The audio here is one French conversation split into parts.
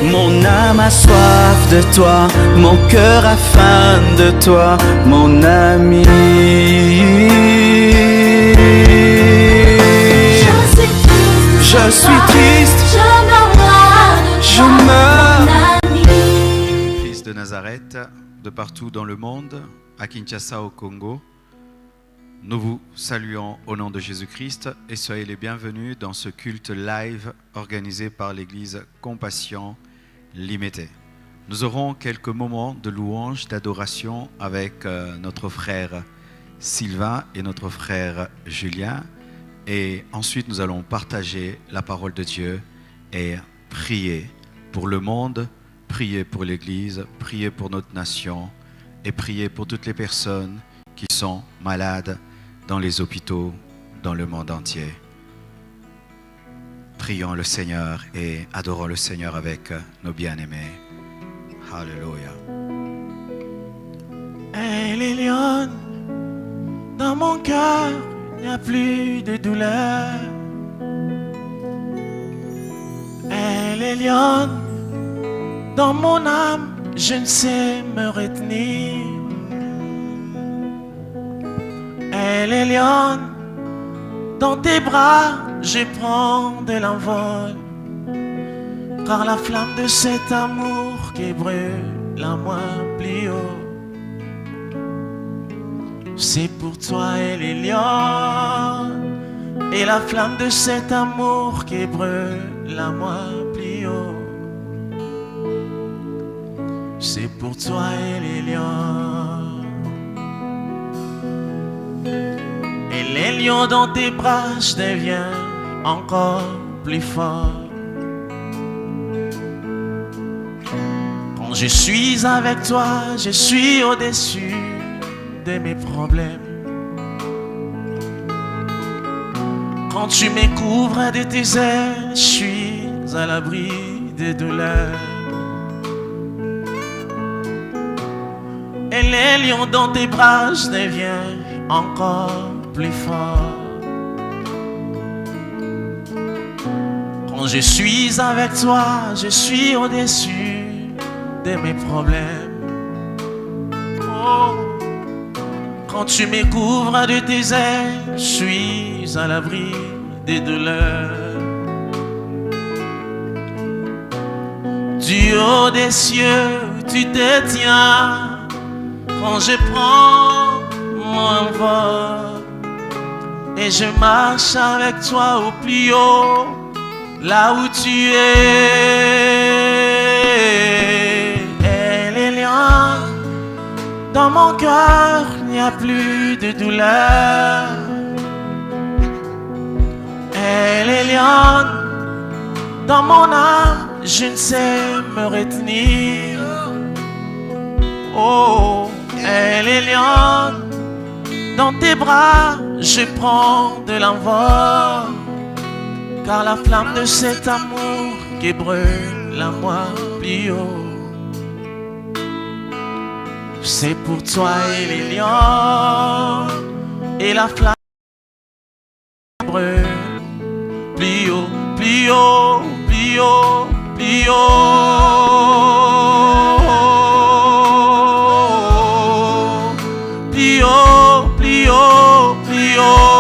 Mon âme a soif de toi, mon cœur a faim de toi, mon ami. Je suis triste, je meurs. Fils de Nazareth, de partout dans le monde, à Kinshasa au Congo, nous vous saluons au nom de Jésus-Christ et soyez les bienvenus dans ce culte live organisé par l'église Compassion Limitée. Nous aurons quelques moments de louange, d'adoration avec notre frère Sylvain et notre frère Julien. Et ensuite, nous allons partager la parole de Dieu et prier pour le monde, prier pour l'Église, prier pour notre nation et prier pour toutes les personnes qui sont malades dans les hôpitaux, dans le monde entier. Prions le Seigneur et adorons le Seigneur avec nos bien-aimés. Alléluia. Elle est lionne, dans mon cœur, il n'y a plus de douleur. Elle est lionne, dans mon âme, je ne sais me retenir. Elle est lionne, dans tes bras, je prends de l'envol. Car la flamme de cet amour qui brûle à moi plus haut. C'est pour toi elle est lionne, et la flamme de cet amour qui brûle à moi plus haut. C'est pour toi elle est lionne. Et les lions dans tes bras, je deviens encore plus fort. Quand je suis avec toi, je suis au-dessus de mes problèmes. Quand tu me couvres de tes ailes, je suis à l'abri des douleurs. Et les lions dans tes bras, je deviens encore plus fort. Quand je suis avec toi, je suis au-dessus de mes problèmes. Oh. Quand tu me couvres de tes ailes, je suis à l'abri des douleurs. Du haut des cieux, tu te tiens. Quand je prends mon vol et je marche avec toi au plus haut, là où tu es. Elle est lionne, dans mon cœur, il n'y a plus de douleur. Elle est lionne, dans mon âme, je ne sais me retenir. Oh, elle est lionne, dans tes bras, je prends de l'envol. Car la flamme de cet amour qui brûle à moi plus haut. C'est pour toi et les lions, et la flamme brûle plus haut, plus haut, plus haut, plus haut. Plus haut, plus haut, plus haut.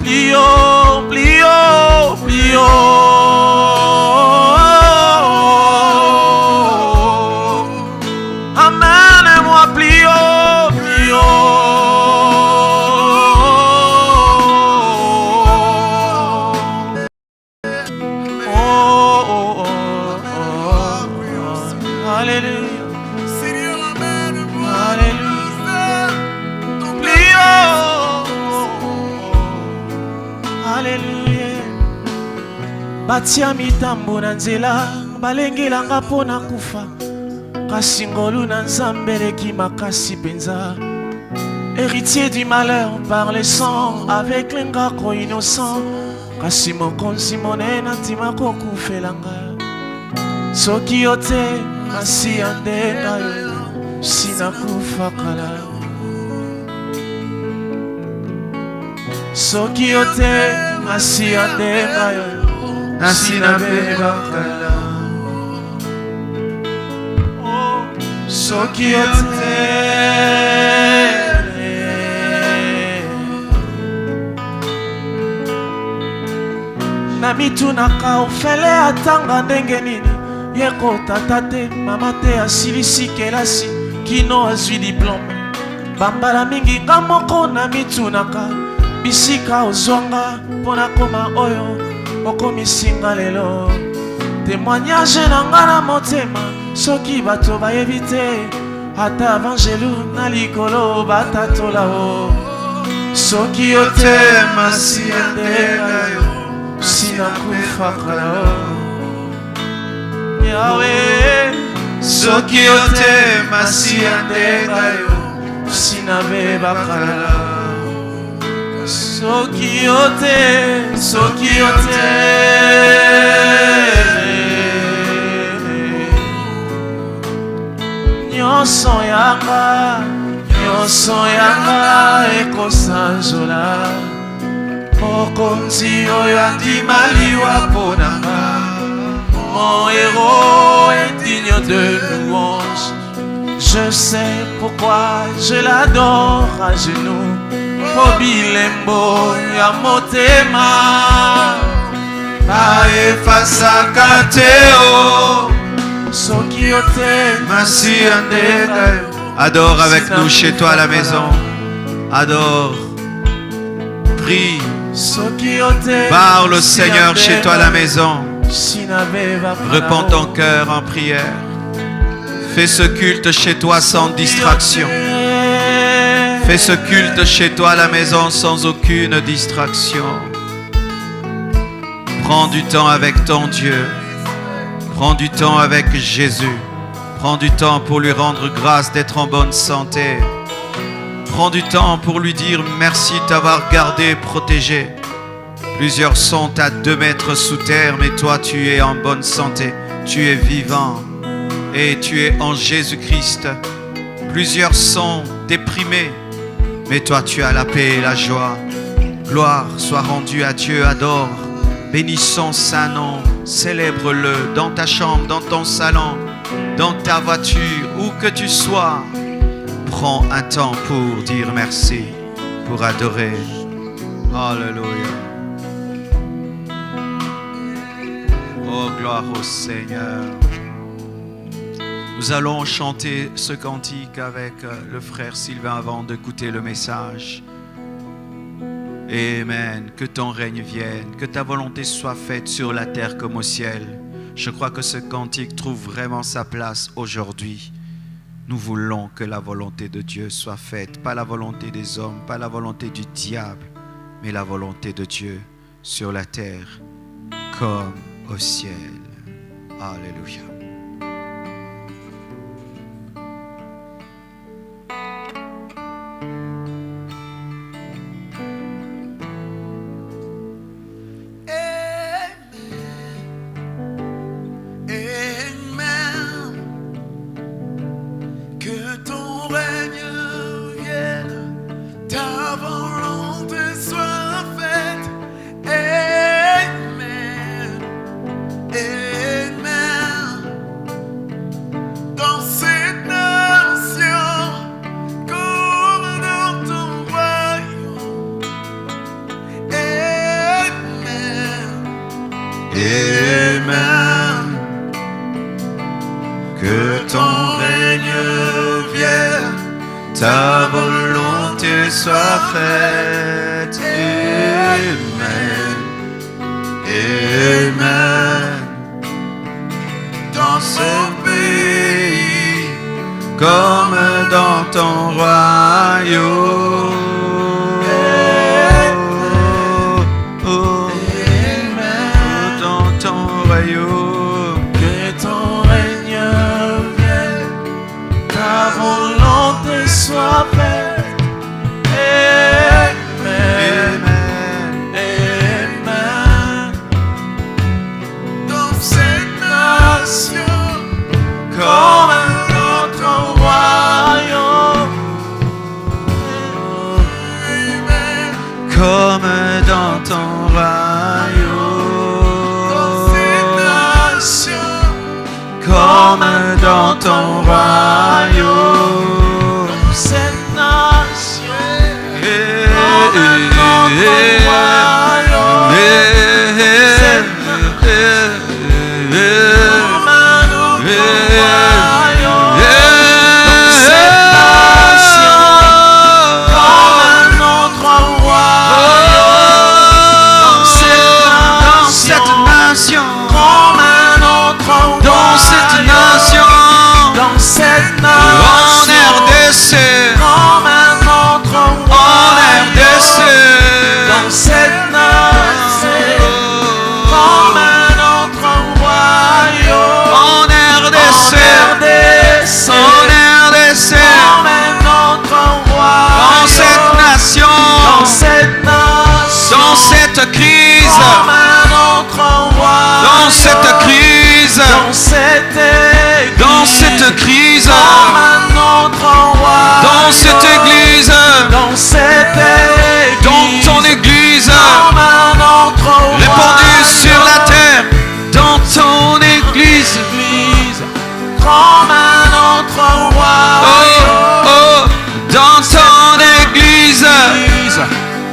Plus haut, plus haut, plus haut. Amène-moi plus haut, plus haut. Oh, oh, oh, oh, oh. Alléluia. Alléluia. Plus haut. Alléluia. Batia mitambo na nzela, balengelanga pona kufa. Kasi ngolu na nzambe leki makasi penza. Héritier du malheur par le sang, avec l'engako innocent. Kasi mokonzi monene ntima kokufelanga. Soki yote masi andenga yo, sinakufa kala. Soki yote Nasi andenga yo nasi nabebakala soki ote na mitunaka ofele atanga ndenge nini yeko tata te mama te asilisi kelasi kino azwi diplome bambala mingi nga moko na mitunaka bisika ozwanga mpona koma oyo okomisinga lelo témoignage na nga na motema soki bato bayebi te ata evangelu na likolo batatola o soki otema si andenga yo sinakufakala o yawe soki otema si andenga yo sinabebakala soki ote nyonso yanga ekosanzola mokonzi oyo andima liwa mponanga mon héros est digne de louange. Je sais pourquoi je l'adore à genoux. Mobilembo ya motema aefasaka te o soki ote masi andenga yo. Adore avec nous chez toi à la maison. Adore. Prie. soki ote Parle au Seigneur chez toi à la maison. sinabebakala Répands ton cœur en prière. Fais ce culte chez toi sans distraction. Fais ce culte chez toi à la maison sans aucune distraction. Prends du temps avec ton Dieu. Prends du temps avec Jésus. Prends du temps pour lui rendre grâce d'être en bonne santé. Prends du temps pour lui dire merci de t'avoir gardé, protégé. Plusieurs sont à 2 mètres sous terre, mais toi tu es en bonne santé. Tu es vivant et tu es en Jésus-Christ. Plusieurs sont déprimés, mais toi tu as la paix et la joie. Gloire soit rendue à Dieu, adore. Bénissons sa nom, célèbre-le dans ta chambre, dans ton salon, dans ta voiture, où que tu sois. Prends un temps pour dire merci, pour adorer. Alléluia. Oh, gloire au Seigneur. Nous allons chanter ce cantique avec le frère Sylvain avant d'écouter le message. Amen. Que ton règne vienne, que ta volonté soit faite sur la terre comme au ciel. Je crois que ce cantique trouve vraiment sa place aujourd'hui. Nous voulons que la volonté de Dieu soit faite, pas la volonté des hommes, pas la volonté du diable, mais la volonté de Dieu sur la terre comme au ciel. Alléluia. Amen. Que ton règne vienne, ta volonté soit faite. Amen. Amen. Dans ce pays, comme dans ton royaume. Que ton règne vienne, ta volonté soit faite. Amen. Amen. Dans cette nation, comme dans ton royaume. Comme dans ton royaume. comme dans ton royaume. Dans cette nation, Eh, comme un autre royaume. Cette comme un autre royaume. Dans cette nation, comme un autre royaume. Dans cette nation, comme un autre dans cette royaume. nation, Dans cette en nation, RDC, comme un autre en royaume. RDC, Dans cette nation, comme un autre royaume. en RDC, RDC, en RDC, comme un autre royaume. dans cette nation, Dans cette nation, dans cette crise, comme un autre royaume. dans cette crise, Dans cette église, dans cette crise, comme un autre royaume. dans cette église, Dans cette église, dans ton église, comme un autre répandue royaume. sur la terre, dans ton église. Église, comme un autre royaume. Oh, oh, dans ton église. Église,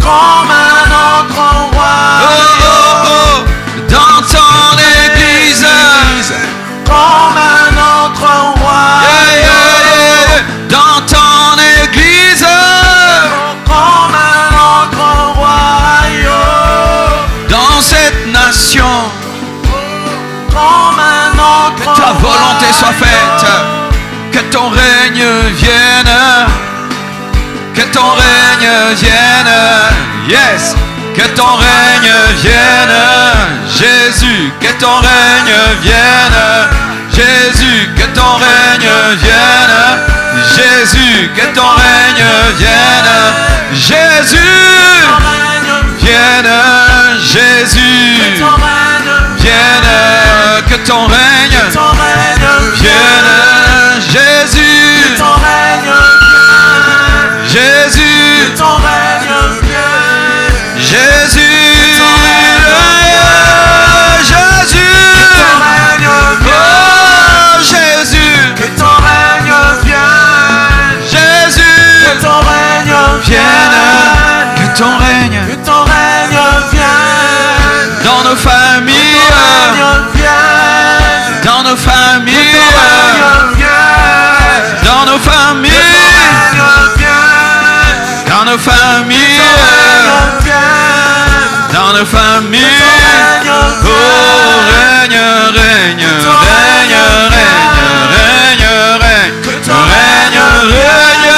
comme un autre Oh, royaume. oh, oh, dans ton église. Église, comme un autre royaume. Yeah, yeah, yeah. Dans ton église. Comme un autre royaume. Dans cette nation. Comme un autre Que ta volonté soit faite. Que ton règne vienne. Que ton règne vienne. Yes. Que ton règne vienne. Jésus. Que ton règne vienne. Jésus. Que ton règne vienne. Jésus. Que ton règne vienne. Jésus. Vienne. Jésus. Vienne. Que ton règne vienne. Jésus. Jésus. Jésus. Jésus. Oh, Jésus. Jésus. Vienne. Que ton règne dans nos familles. Dans nos familles. Dans nos familles. Dans nos familles. Dans nos familles. Oh, règne, règne, règne, règne, règne, règne, règne,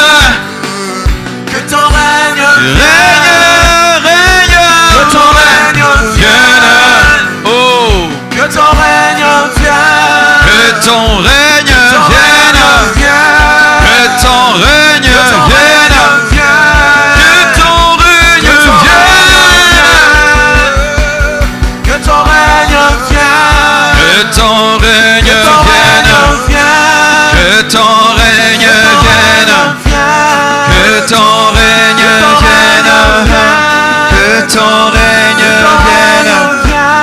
règne, règne, règne, vienne. Oh, Que ton règne vienne. que ton règne vienne. Que ton règne vienne. Que ton règne vienne. Que ton règne vienne. Que ton règne vienne. Que ton règne vienne. Que ton règne vienne. Que ton règne vienne.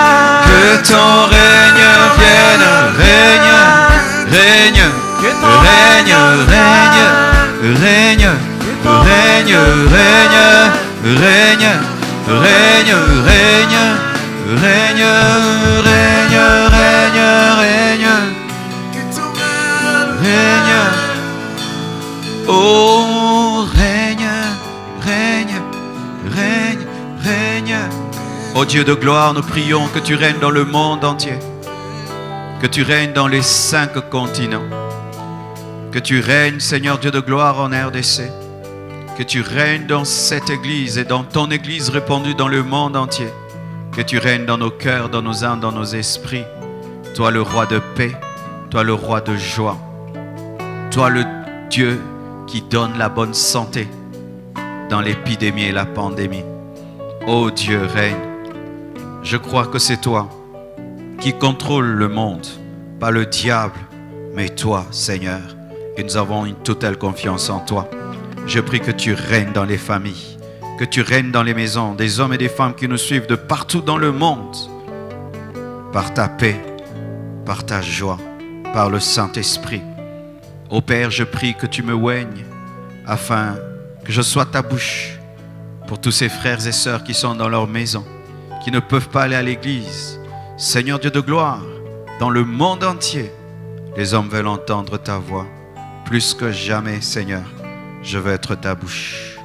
Que ton règne vienne. Règne, règne, règne, règne, règne, règne, règne, règne, règne, règne, règne, règne, règne, règne, règne. Oh, règne, règne, règne, règne. Ô Dieu de gloire, nous prions que tu règnes dans le monde entier, que tu règnes dans les 5 continents, que tu règnes, Seigneur Dieu de gloire, en RDC, que tu règnes dans cette église et dans ton église répandue dans le monde entier, que tu règnes dans nos cœurs, dans nos âmes, dans nos esprits. Toi le roi de paix, toi le roi de joie, toi le Dieu qui donne la bonne santé dans l'épidémie et la pandémie. Ô Dieu, règne. Je crois que c'est toi qui contrôle le monde, pas le diable, mais toi, Seigneur. Et nous avons une totale confiance en toi. Je prie que tu règnes dans les familles, que tu règnes dans les maisons, des hommes et des femmes qui nous suivent de partout dans le monde, par ta paix, par ta joie, par le Saint-Esprit. Ô Père, je prie que tu me oignes afin que je sois ta bouche pour tous ces frères et sœurs qui sont dans leur maison, qui ne peuvent pas aller à l'église. Seigneur Dieu de gloire, dans le monde entier, les hommes veulent entendre ta voix. Plus que jamais, Seigneur, je veux être ta bouche.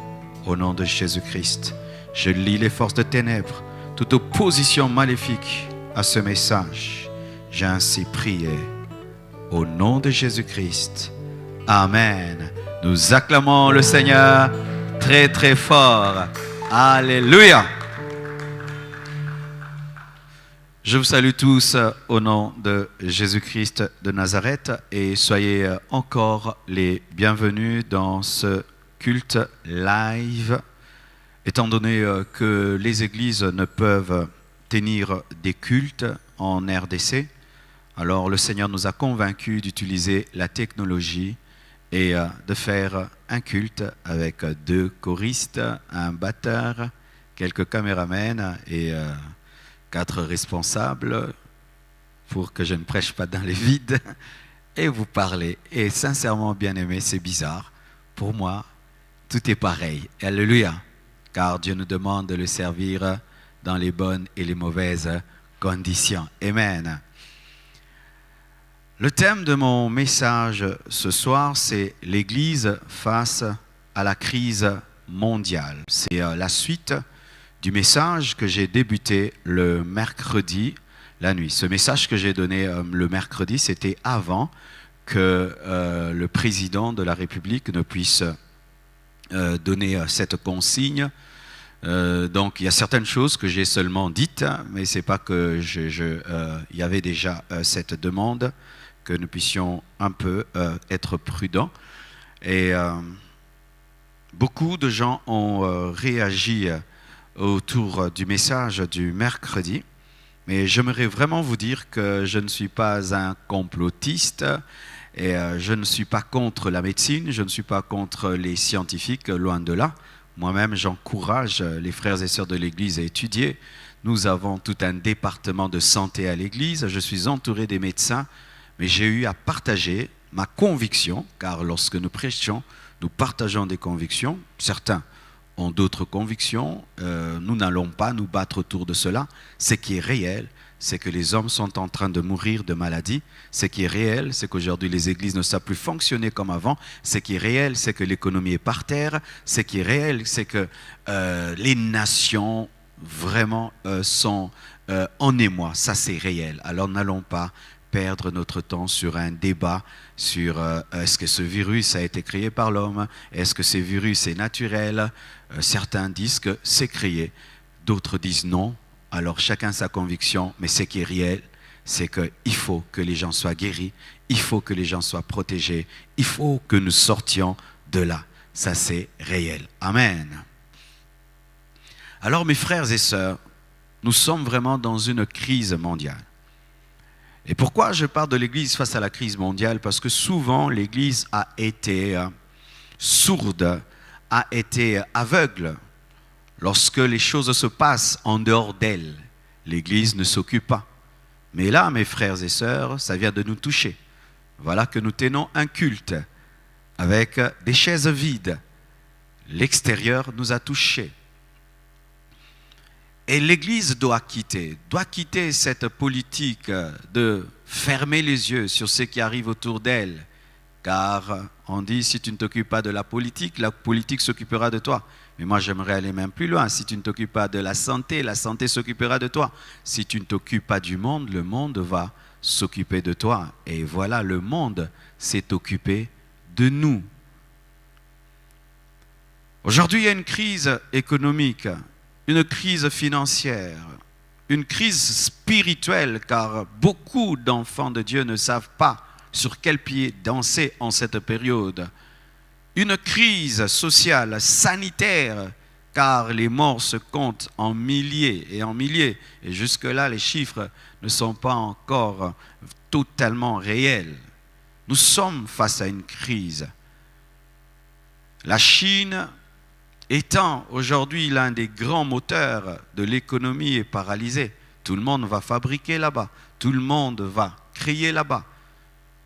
Au nom de Jésus-Christ, je lis les forces de ténèbres, toute opposition maléfique à ce message. J'ai ainsi prié. Au nom de Jésus-Christ. Amen. Nous acclamons le Seigneur très très fort. Alléluia. Je vous salue tous au nom de Jésus-Christ de Nazareth et soyez encore les bienvenus dans ce culte live. Étant donné que les églises ne peuvent tenir des cultes en RDC, alors le Seigneur nous a convaincus d'utiliser la technologie et de faire un culte avec 2 choristes, un batteur, quelques caméramens et 4 responsables pour que je ne prêche pas dans les vides et vous parler. Et sincèrement, bien aimé, c'est bizarre. Pour moi, tout est pareil. Alléluia. Car Dieu nous demande de le servir dans les bonnes et les mauvaises conditions. Amen. Le thème de mon message ce soir, c'est l'Église face à la crise mondiale. C'est la suite du message que j'ai débuté le mercredi, la nuit. Ce message que j'ai donné le mercredi, c'était avant que le président de la République ne puisse donner cette consigne. Donc il y a certaines choses que j'ai seulement dites, mais c'est pas que il y avait déjà cette demande que nous puissions un peu être prudents. Et beaucoup de gens ont réagi autour du message du mercredi, mais j'aimerais vraiment vous dire que je ne suis pas un complotiste et je ne suis pas contre la médecine, je ne suis pas contre les scientifiques, loin de là. Moi-même, j'encourage les frères et sœurs de l'Église à étudier. Nous avons tout un département de santé à l'Église. Je suis entouré des médecins, mais j'ai eu à partager ma conviction, car lorsque nous prêchons, nous partageons des convictions. Certains ont d'autres convictions. Nous n'allons pas nous battre autour de cela. Ce qui est réel, c'est que les hommes sont en train de mourir de maladies. Ce qui est réel, c'est qu'aujourd'hui les églises ne savent plus fonctionner comme avant. Ce qui est réel, c'est que l'économie est par terre. Ce qui est réel, c'est que les nations vraiment sont en émoi. Ça, c'est réel. Alors n'allons pas perdre notre temps sur un débat sur est-ce que ce virus a été créé par l'homme, est-ce que ce virus est naturel. Certains disent que c'est créé, d'autres disent non. Alors chacun sa conviction, mais ce qui est réel, c'est qu'il faut que les gens soient guéris, il faut que les gens soient protégés, il faut que nous sortions de là. Ça, c'est réel. Amen. Alors mes frères et sœurs, nous sommes vraiment dans une crise mondiale. Et pourquoi je parle de l'Église face à la crise mondiale? Parce que souvent l'Église a été sourde, a été aveugle. Lorsque les choses se passent en dehors d'elle, l'Église ne s'occupe pas. Mais là, mes frères et sœurs, ça vient de nous toucher. Voilà que nous tenons un culte avec des chaises vides. L'extérieur nous a touchés. Et l'Église doit quitter cette politique de fermer les yeux sur ce qui arrive autour d'elle. Car on dit, si tu ne t'occupes pas de la politique s'occupera de toi. Mais moi, j'aimerais aller même plus loin. Si tu ne t'occupes pas de la santé s'occupera de toi. Si tu ne t'occupes pas du monde, le monde va s'occuper de toi. Et voilà, le monde s'est occupé de nous. Aujourd'hui, il y a une crise économique, une crise financière, une crise spirituelle, car beaucoup d'enfants de Dieu ne savent pas sur quel pied danser en cette période. Une crise sociale, sanitaire, car les morts se comptent en milliers et en milliers. Et jusque-là, les chiffres ne sont pas encore totalement réels. Nous sommes face à une crise. La Chine étant aujourd'hui l'un des grands moteurs de l'économie est paralysée. Tout le monde va fabriquer là-bas. Tout le monde va créer là-bas.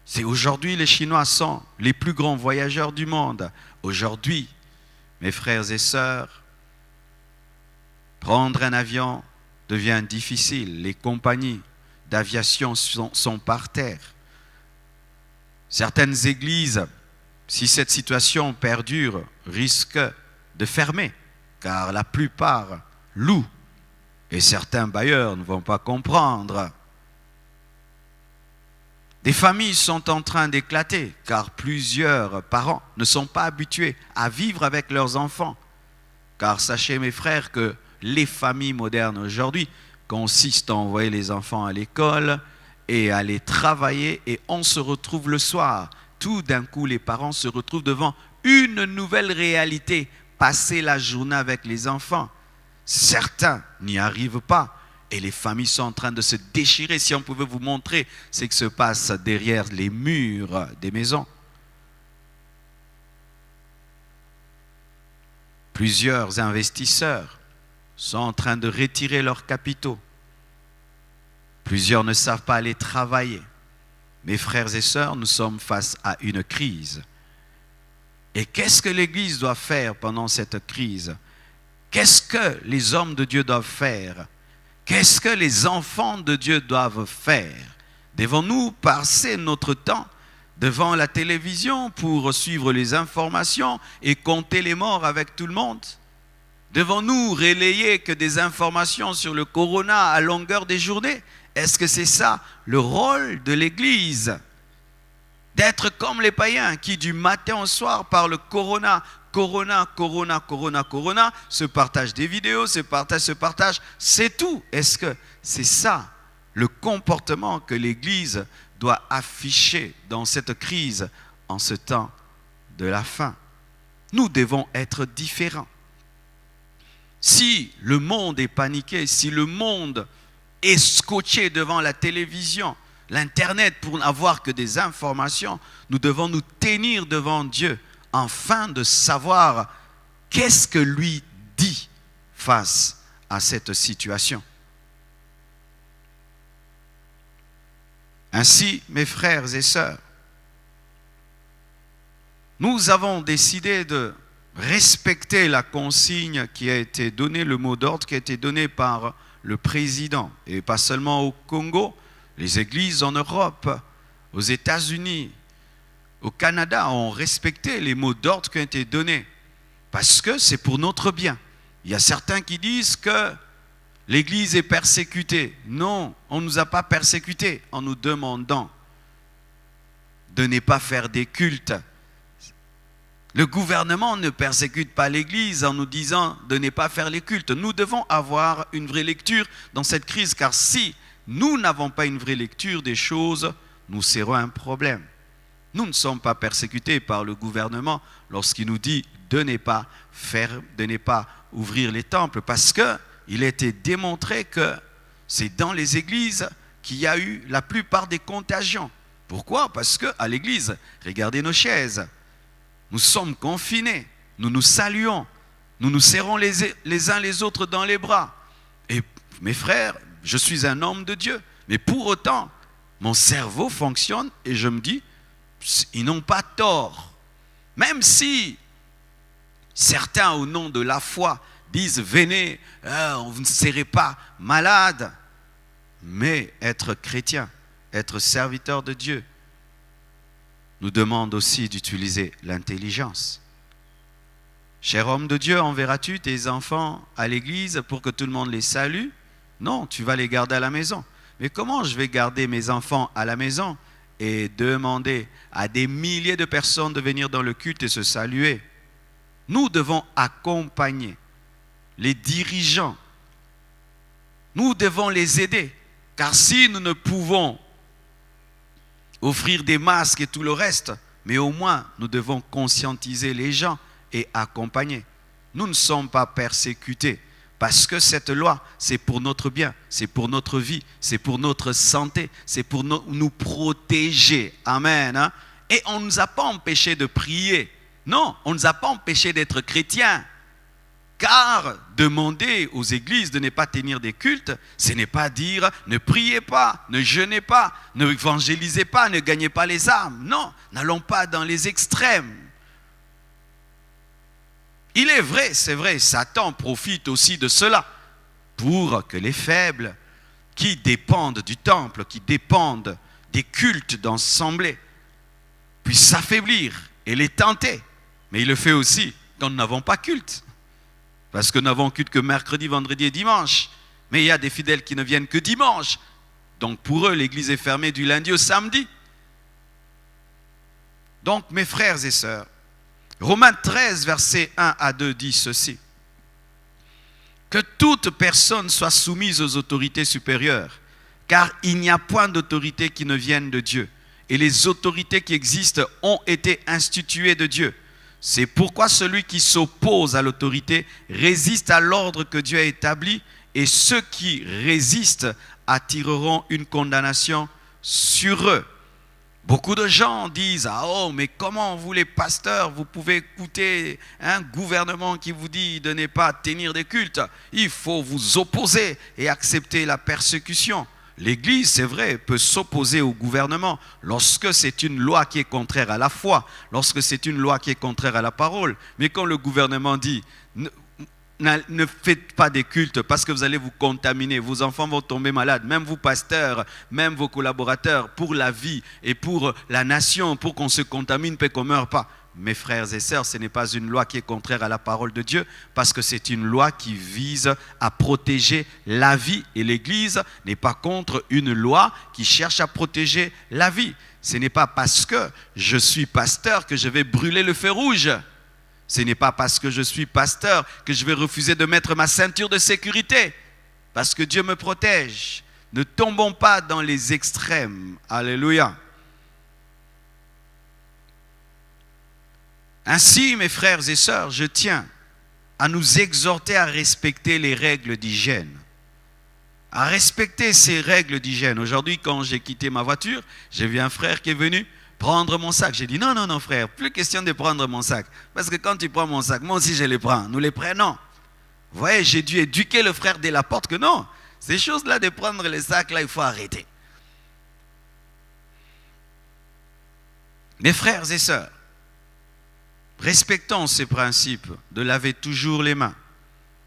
C'est aujourd'hui les Chinois sont les plus grands voyageurs du monde. Aujourd'hui, mes frères et sœurs, prendre un avion devient difficile. Les compagnies d'aviation sont par terre. Certaines églises, si cette situation perdure, risquent de fermer, car la plupart louent et certains bailleurs ne vont pas comprendre. Des familles sont en train d'éclater, car plusieurs parents ne sont pas habitués à vivre avec leurs enfants. Car sachez mes frères que les familles modernes aujourd'hui consistent à envoyer les enfants à l'école et à aller travailler, et on se retrouve le soir. Tout d'un coup, les parents se retrouvent devant une nouvelle réalité, passer la journée avec les enfants. Certains n'y arrivent pas et les familles sont en train de se déchirer. Si on pouvait vous montrer ce qui se passe derrière les murs des maisons. Plusieurs investisseurs sont en train de retirer leurs capitaux. Plusieurs ne savent pas aller travailler. Mes frères et sœurs, nous sommes face à une crise. Et qu'est-ce que l'Église doit faire pendant cette crise? Qu'est-ce que les hommes de Dieu doivent faire? Qu'est-ce que les enfants de Dieu doivent faire? Devons-nous passer notre temps devant la télévision pour suivre les informations et compter les morts avec tout le monde? Devons-nous relayer que des informations sur le corona à longueur des journées? Est-ce que c'est ça le rôle de l'Église? D'être comme les païens qui du matin au soir parlent corona, corona, corona, corona, corona, se partagent des vidéos, se partagent, c'est tout. Est-ce que c'est ça le comportement que l'Église doit afficher dans cette crise en ce temps de la fin? Nous devons être différents. Si le monde est paniqué, si le monde est scotché devant la télévision, l'Internet pour n'avoir que des informations, nous devons nous tenir devant Dieu afin de savoir qu'est-ce que lui dit face à cette situation. Ainsi, mes frères et sœurs, nous avons décidé de respecter la consigne qui a été donnée, le mot d'ordre qui a été donné par le président, et pas seulement au Congo, les églises en Europe, aux États-Unis, au Canada ont respecté les mots d'ordre qui ont été donnés parce que c'est pour notre bien. Il y a certains qui disent que l'Église est persécutée. Non, on ne nous a pas persécutés en nous demandant de ne pas faire des cultes. Le gouvernement ne persécute pas l'Église en nous disant de ne pas faire les cultes. Nous devons avoir une vraie lecture dans cette crise, car si nous n'avons pas une vraie lecture des choses, nous serons un problème. Nous ne sommes pas persécutés par le gouvernement lorsqu'il nous dit de ne pas ouvrir les temples, parce qu'il a été démontré que c'est dans les églises qu'il y a eu la plupart des contagions. Pourquoi? Parce qu'à l'église, regardez nos chaises. Nous sommes confinés, nous nous saluons, nous nous serrons les uns les autres dans les bras. Et mes frères, je suis un homme de Dieu, mais pour autant, mon cerveau fonctionne et je me dis, ils n'ont pas tort. Même si certains, au nom de la foi, disent, venez, vous ne serez pas malade. Mais être chrétien, être serviteur de Dieu, nous demande aussi d'utiliser l'intelligence. Cher homme de Dieu, enverras-tu tes enfants à l'église pour que tout le monde les salue? Non, tu vas les garder à la maison. Mais comment je vais garder mes enfants à la maison et demander à des milliers de personnes de venir dans le culte et se saluer? Nous devons accompagner les dirigeants. Nous devons les aider. Car si nous ne pouvons offrir des masques et tout le reste, mais au moins nous devons conscientiser les gens et accompagner. Nous ne sommes pas persécutés parce que cette loi, c'est pour notre bien, c'est pour notre vie, c'est pour notre santé, c'est pour nous protéger. Amen. Hein? Et on ne nous a pas empêchés de prier. Non, on ne nous a pas empêchés d'être chrétiens. Car demander aux églises de ne pas tenir des cultes, ce n'est pas dire ne priez pas, ne jeûnez pas, ne évangélisez pas, ne gagnez pas les âmes. Non, n'allons pas dans les extrêmes. Il est vrai, c'est vrai, Satan profite aussi de cela pour que les faibles qui dépendent du temple, qui dépendent des cultes d'assemblée, puissent s'affaiblir et les tenter. Mais il le fait aussi quand nous n'avons pas culte. Parce que nous n'avons culte que mercredi, vendredi et dimanche. Mais il y a des fidèles qui ne viennent que dimanche. Donc pour eux, l'église est fermée du lundi au samedi. Donc mes frères et sœurs, Romains 13, versets 1 à 2 dit ceci. Que toute personne soit soumise aux autorités supérieures, car il n'y a point d'autorité qui ne vienne de Dieu. Et les autorités qui existent ont été instituées de Dieu. C'est pourquoi celui qui s'oppose à l'autorité résiste à l'ordre que Dieu a établi, et ceux qui résistent attireront une condamnation sur eux. Beaucoup de gens disent « Ah oh, mais comment vous les pasteurs, vous pouvez écouter un gouvernement qui vous dit de ne pas tenir des cultes. Il faut vous opposer et accepter la persécution. » L'Église, c'est vrai, peut s'opposer au gouvernement lorsque c'est une loi qui est contraire à la foi, lorsque c'est une loi qui est contraire à la parole. Mais quand le gouvernement dit ne faites pas des cultes parce que vous allez vous contaminer, vos enfants vont tomber malades, même vous pasteurs, même vos collaborateurs, pour la vie et pour la nation, pour qu'on se contamine et qu'on ne meure pas. Mes frères et sœurs, ce n'est pas une loi qui est contraire à la parole de Dieu, parce que c'est une loi qui vise à protéger la vie. Et l'Église n'est pas contre une loi qui cherche à protéger la vie. Ce n'est pas parce que je suis pasteur que je vais brûler le feu rouge. Ce n'est pas parce que je suis pasteur que je vais refuser de mettre ma ceinture de sécurité, parce que Dieu me protège. Ne tombons pas dans les extrêmes. Alléluia. Ainsi, mes frères et sœurs, je tiens à nous exhorter à respecter les règles d'hygiène. À respecter ces règles d'hygiène. Aujourd'hui, quand j'ai quitté ma voiture, j'ai vu un frère qui est venu prendre mon sac. J'ai dit non, non, non frère, plus question de prendre mon sac. Parce que quand tu prends mon sac, moi aussi je les prends. Nous les prenons. Vous voyez, j'ai dû éduquer le frère de la porte que non, ces choses-là de prendre les sacs, là, il faut arrêter. Mes frères et sœurs, respectons ces principes de laver toujours les mains,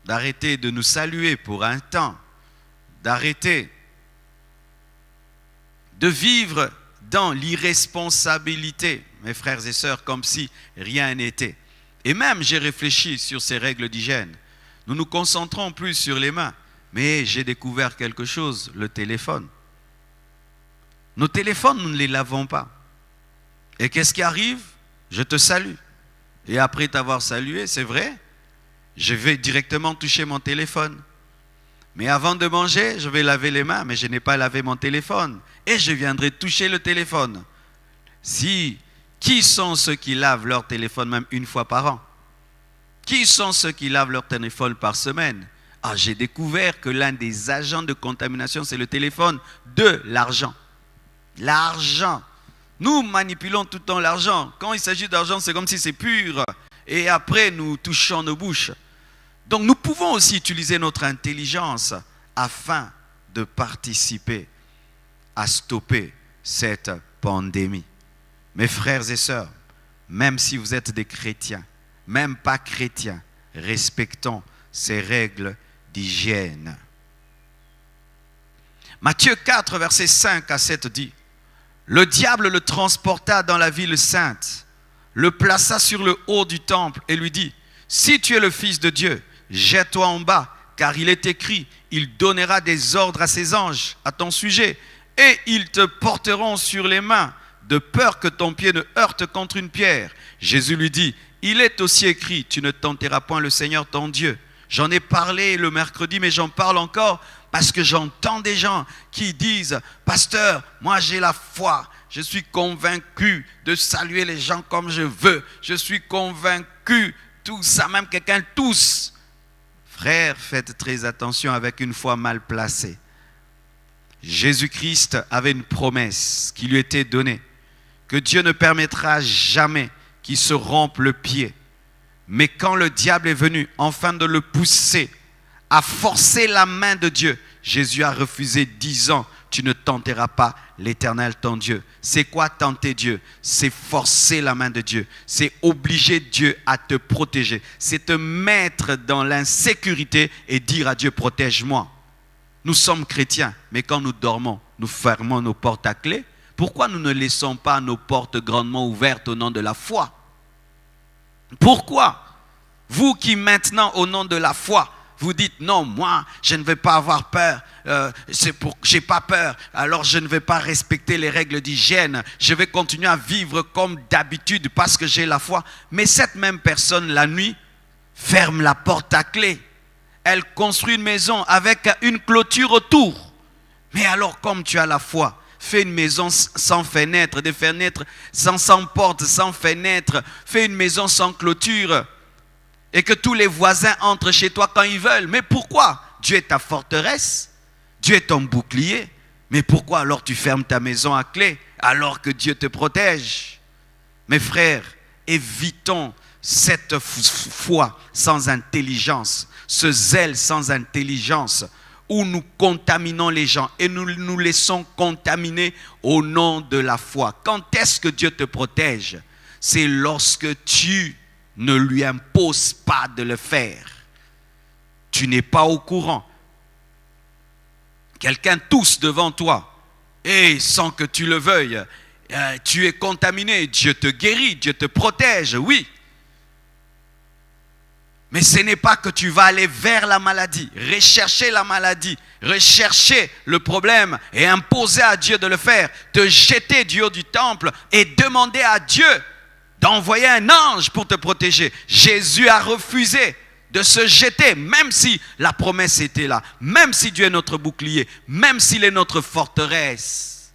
d'arrêter de nous saluer pour un temps, d'arrêter de vivre dans l'irresponsabilité, mes frères et sœurs, comme si rien n'était. Et même, j'ai réfléchi sur ces règles d'hygiène. Nous nous concentrons plus sur les mains, mais j'ai découvert quelque chose, le téléphone. Nos téléphones, nous ne les lavons pas. Et qu'est-ce qui arrive? Je te salue. Et après t'avoir salué, c'est vrai, je vais directement toucher mon téléphone. Mais avant de manger, je vais laver les mains, mais je n'ai pas lavé mon téléphone. Et je viendrai toucher le téléphone. Qui sont ceux qui lavent leur téléphone même une fois par an? Qui sont ceux qui lavent leur téléphone par semaine? Ah, j'ai découvert que l'un des agents de contamination, c'est le téléphone, de l'argent. L'argent. Nous manipulons tout le temps l'argent. Quand il s'agit d'argent, c'est comme si c'est pur. Et après, nous touchons nos bouches. Donc, nous pouvons aussi utiliser notre intelligence afin de participer à stopper cette pandémie. Mes frères et sœurs, même si vous êtes des chrétiens, même pas chrétiens, respectons ces règles d'hygiène. Matthieu 4, versets 5 à 7 dit: le diable le transporta dans la ville sainte, le plaça sur le haut du temple et lui dit: si tu es le Fils de Dieu, jette-toi en bas, car il est écrit, il donnera des ordres à ses anges à ton sujet, et ils te porteront sur les mains, de peur que ton pied ne heurte contre une pierre. Jésus lui dit: il est aussi écrit, tu ne tenteras point le Seigneur ton Dieu. J'en ai parlé le mercredi, mais j'en parle encore parce que j'entends des gens qui disent: pasteur, moi j'ai la foi, je suis convaincu de saluer les gens comme je veux, je suis convaincu, tout ça, même quelqu'un tousse. Frère, faites très attention avec une foi mal placée. Jésus-Christ avait une promesse qui lui était donnée, que Dieu ne permettra jamais qu'il se rompe le pied. Mais quand le diable est venu, afin de le pousser à forcer la main de Dieu, Jésus a refusé, disant, tu ne tenteras pas l'Éternel ton Dieu. C'est quoi tenter Dieu? C'est forcer la main de Dieu. C'est obliger Dieu à te protéger. C'est te mettre dans l'insécurité et dire à Dieu, protège-moi. Nous sommes chrétiens, mais quand nous dormons, nous fermons nos portes à clé. Pourquoi nous ne laissons pas nos portes grandement ouvertes au nom de la foi? Pourquoi? Vous qui maintenant, au nom de la foi, vous dites, non, moi, je ne vais pas avoir peur, j'ai pas peur, alors je ne vais pas respecter les règles d'hygiène, je vais continuer à vivre comme d'habitude parce que j'ai la foi. Mais cette même personne, la nuit, ferme la porte à clé. Elle construit une maison avec une clôture autour. Mais alors, comme tu as la foi, fais une maison sans fenêtre, des fenêtres sans porte, sans fenêtre, fais une maison sans clôture. Et que tous les voisins entrent chez toi quand ils veulent. Mais pourquoi? Dieu est ta forteresse. Dieu est ton bouclier. Mais pourquoi alors tu fermes ta maison à clé alors que Dieu te protège? Mes frères, évitons cette foi sans intelligence, ce zèle sans intelligence, où nous contaminons les gens et nous nous laissons contaminer au nom de la foi. Quand est-ce que Dieu te protège? C'est lorsque tu ne lui impose pas de le faire. Tu n'es pas au courant. Quelqu'un tousse devant toi et sans que tu le veuilles, tu es contaminé. Dieu te guérit, Dieu te protège, oui. Mais ce n'est pas que tu vas aller vers la maladie, rechercher la maladie, rechercher le problème et imposer à Dieu de le faire, te jeter du haut du temple et demander à Dieu d'envoyer un ange pour te protéger. Jésus a refusé de se jeter, même si la promesse était là, même si Dieu est notre bouclier, même s'il est notre forteresse.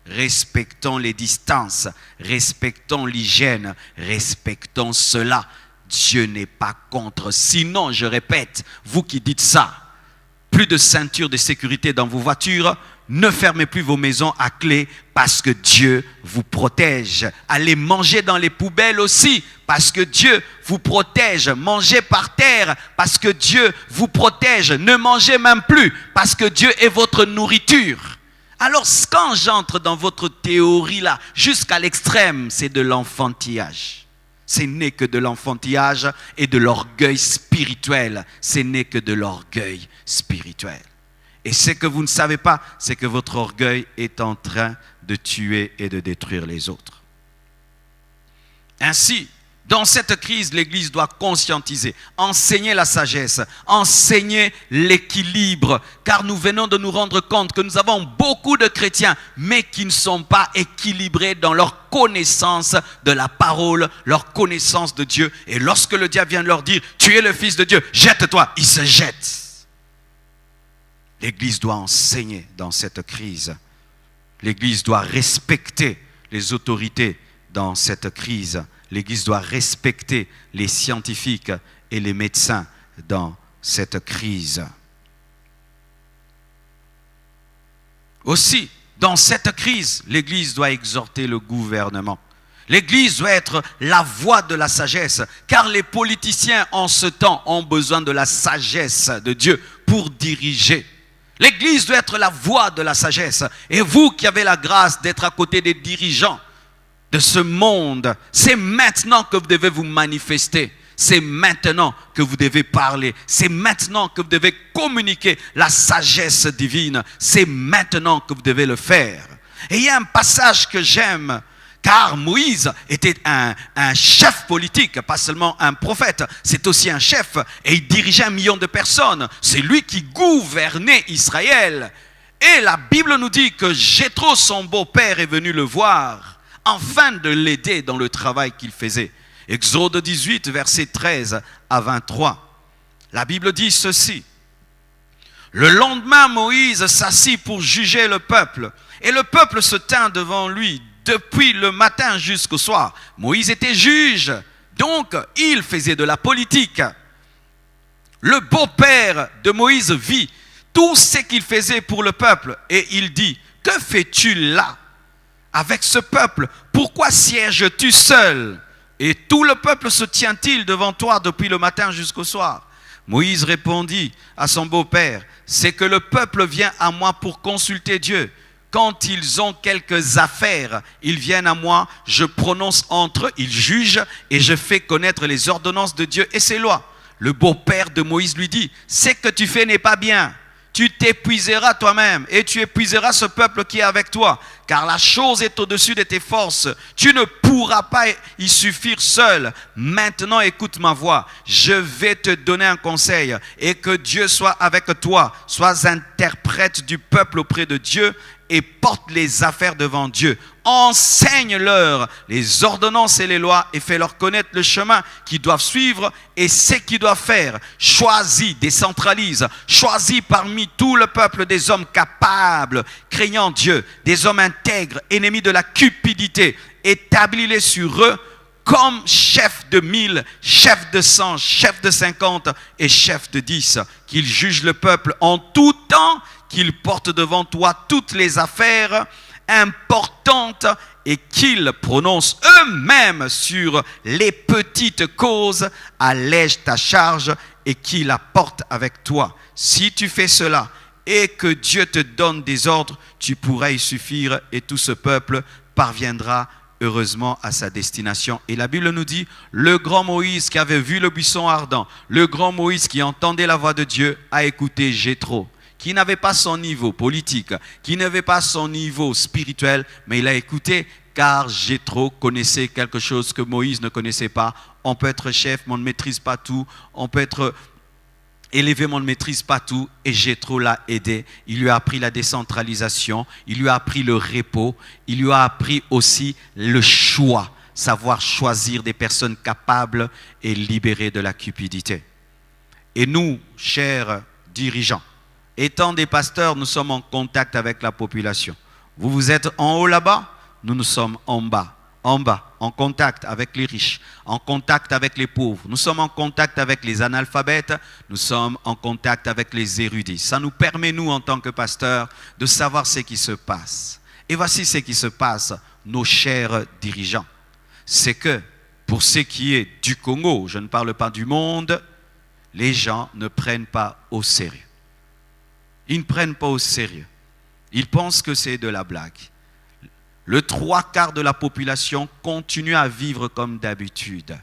Respectons les distances, respectons l'hygiène, respectons cela. Dieu n'est pas contre. Sinon, je répète, vous qui dites ça, plus de ceinture de sécurité dans vos voitures, ne fermez plus vos maisons à clé parce que Dieu vous protège. Allez manger dans les poubelles aussi parce que Dieu vous protège. Mangez par terre parce que Dieu vous protège. Ne mangez même plus parce que Dieu est votre nourriture. Alors quand j'entre dans votre théorie là, jusqu'à l'extrême, c'est de l'enfantillage. Ce n'est que de l'enfantillage et de l'orgueil spirituel. Ce n'est que de l'orgueil spirituel. Et ce que vous ne savez pas, c'est que votre orgueil est en train de tuer et de détruire les autres. Ainsi, dans cette crise, l'Église doit conscientiser, enseigner la sagesse, enseigner l'équilibre, car nous venons de nous rendre compte que nous avons beaucoup de chrétiens, mais qui ne sont pas équilibrés dans leur connaissance de la parole, leur connaissance de Dieu. Et lorsque le diable vient leur dire, tu es le Fils de Dieu, jette-toi, ils se jettent. L'Église doit enseigner dans cette crise. L'Église doit respecter les autorités dans cette crise. L'Église doit respecter les scientifiques et les médecins dans cette crise. Aussi, dans cette crise, l'Église doit exhorter le gouvernement. L'Église doit être la voix de la sagesse, car les politiciens en ce temps ont besoin de la sagesse de Dieu pour diriger. L'Église doit être la voix de la sagesse. Et vous qui avez la grâce d'être à côté des dirigeants de ce monde, c'est maintenant que vous devez vous manifester. C'est maintenant que vous devez parler. C'est maintenant que vous devez communiquer la sagesse divine. C'est maintenant que vous devez le faire. Et il y a un passage que j'aime, car Moïse était un chef politique, pas seulement un prophète, c'est aussi un chef et il dirigeait 1 million de personnes. C'est lui qui gouvernait Israël. Et la Bible nous dit que Jéthro, son beau-père, est venu le voir afin de l'aider dans le travail qu'il faisait. Exode 18, versets 13 à 23. La Bible dit ceci. Le lendemain, Moïse s'assit pour juger le peuple. Et le peuple se tint devant lui depuis le matin jusqu'au soir. Moïse était juge, donc il faisait de la politique. Le beau-père de Moïse vit tout ce qu'il faisait pour le peuple et il dit, que fais-tu là avec ce peuple? Pourquoi sièges-tu seul? Et tout le peuple se tient-il devant toi depuis le matin jusqu'au soir? Moïse répondit à son beau-père, c'est que le peuple vient à moi pour consulter Dieu. Quand ils ont quelques affaires, ils viennent à moi, je prononce entre eux, ils jugent et je fais connaître les ordonnances de Dieu et ses lois. Le beau-père de Moïse lui dit, ce que tu fais n'est pas bien. Tu t'épuiseras toi-même et tu épuiseras ce peuple qui est avec toi, car la chose est au-dessus de tes forces. Tu ne pourras pas y suffire seul. Maintenant, écoute ma voix. Je vais te donner un conseil et que Dieu soit avec toi. Sois interprète du peuple auprès de Dieu et porte les affaires devant Dieu. Enseigne-leur les ordonnances et les lois et fais-leur connaître le chemin qu'ils doivent suivre et ce qu'ils doivent faire. Choisis, décentralise, choisis parmi tout le peuple des hommes capables, craignant Dieu, des hommes intègres, ennemis de la cupidité. Établis-les sur eux comme chefs de 1000, chefs de 100, chefs de 50 et chefs de 10. Qu'ils jugent le peuple en tout temps, qu'ils portent devant toi toutes les affaires importantes et qu'ils prononcent eux-mêmes sur les petites causes, allège ta charge et qu'ils la portent avec toi. Si tu fais cela et que Dieu te donne des ordres, tu pourras y suffire et tout ce peuple parviendra heureusement à sa destination. Et la Bible nous dit, le grand Moïse qui avait vu le buisson ardent, le grand Moïse qui entendait la voix de Dieu, a écouté Jéthro, qui n'avait pas son niveau politique, qui n'avait pas son niveau spirituel, mais il a écouté car Jéthro connaissait quelque chose que Moïse ne connaissait pas. On peut être chef, mais on ne maîtrise pas tout. On peut être élevé, mais on ne maîtrise pas tout. Et Jéthro l'a aidé. Il lui a appris la décentralisation, il lui a appris le repos, il lui a appris aussi le choix, savoir choisir des personnes capables et libérées de la cupidité. Et nous, chers dirigeants, étant des pasteurs, nous sommes en contact avec la population. Vous êtes en haut là-bas, nous sommes en bas, en contact avec les riches, en contact avec les pauvres. Nous sommes en contact avec les analphabètes, nous sommes en contact avec les érudits. Ça nous permet, nous, en tant que pasteurs, de savoir ce qui se passe. Et voici ce qui se passe, nos chers dirigeants. C'est que, pour ce qui est du Congo, je ne parle pas du monde, les gens ne prennent pas au sérieux. Ils ne prennent pas au sérieux. Ils pensent que c'est de la blague. Le 3/4 de la population continue à vivre comme d'habitude.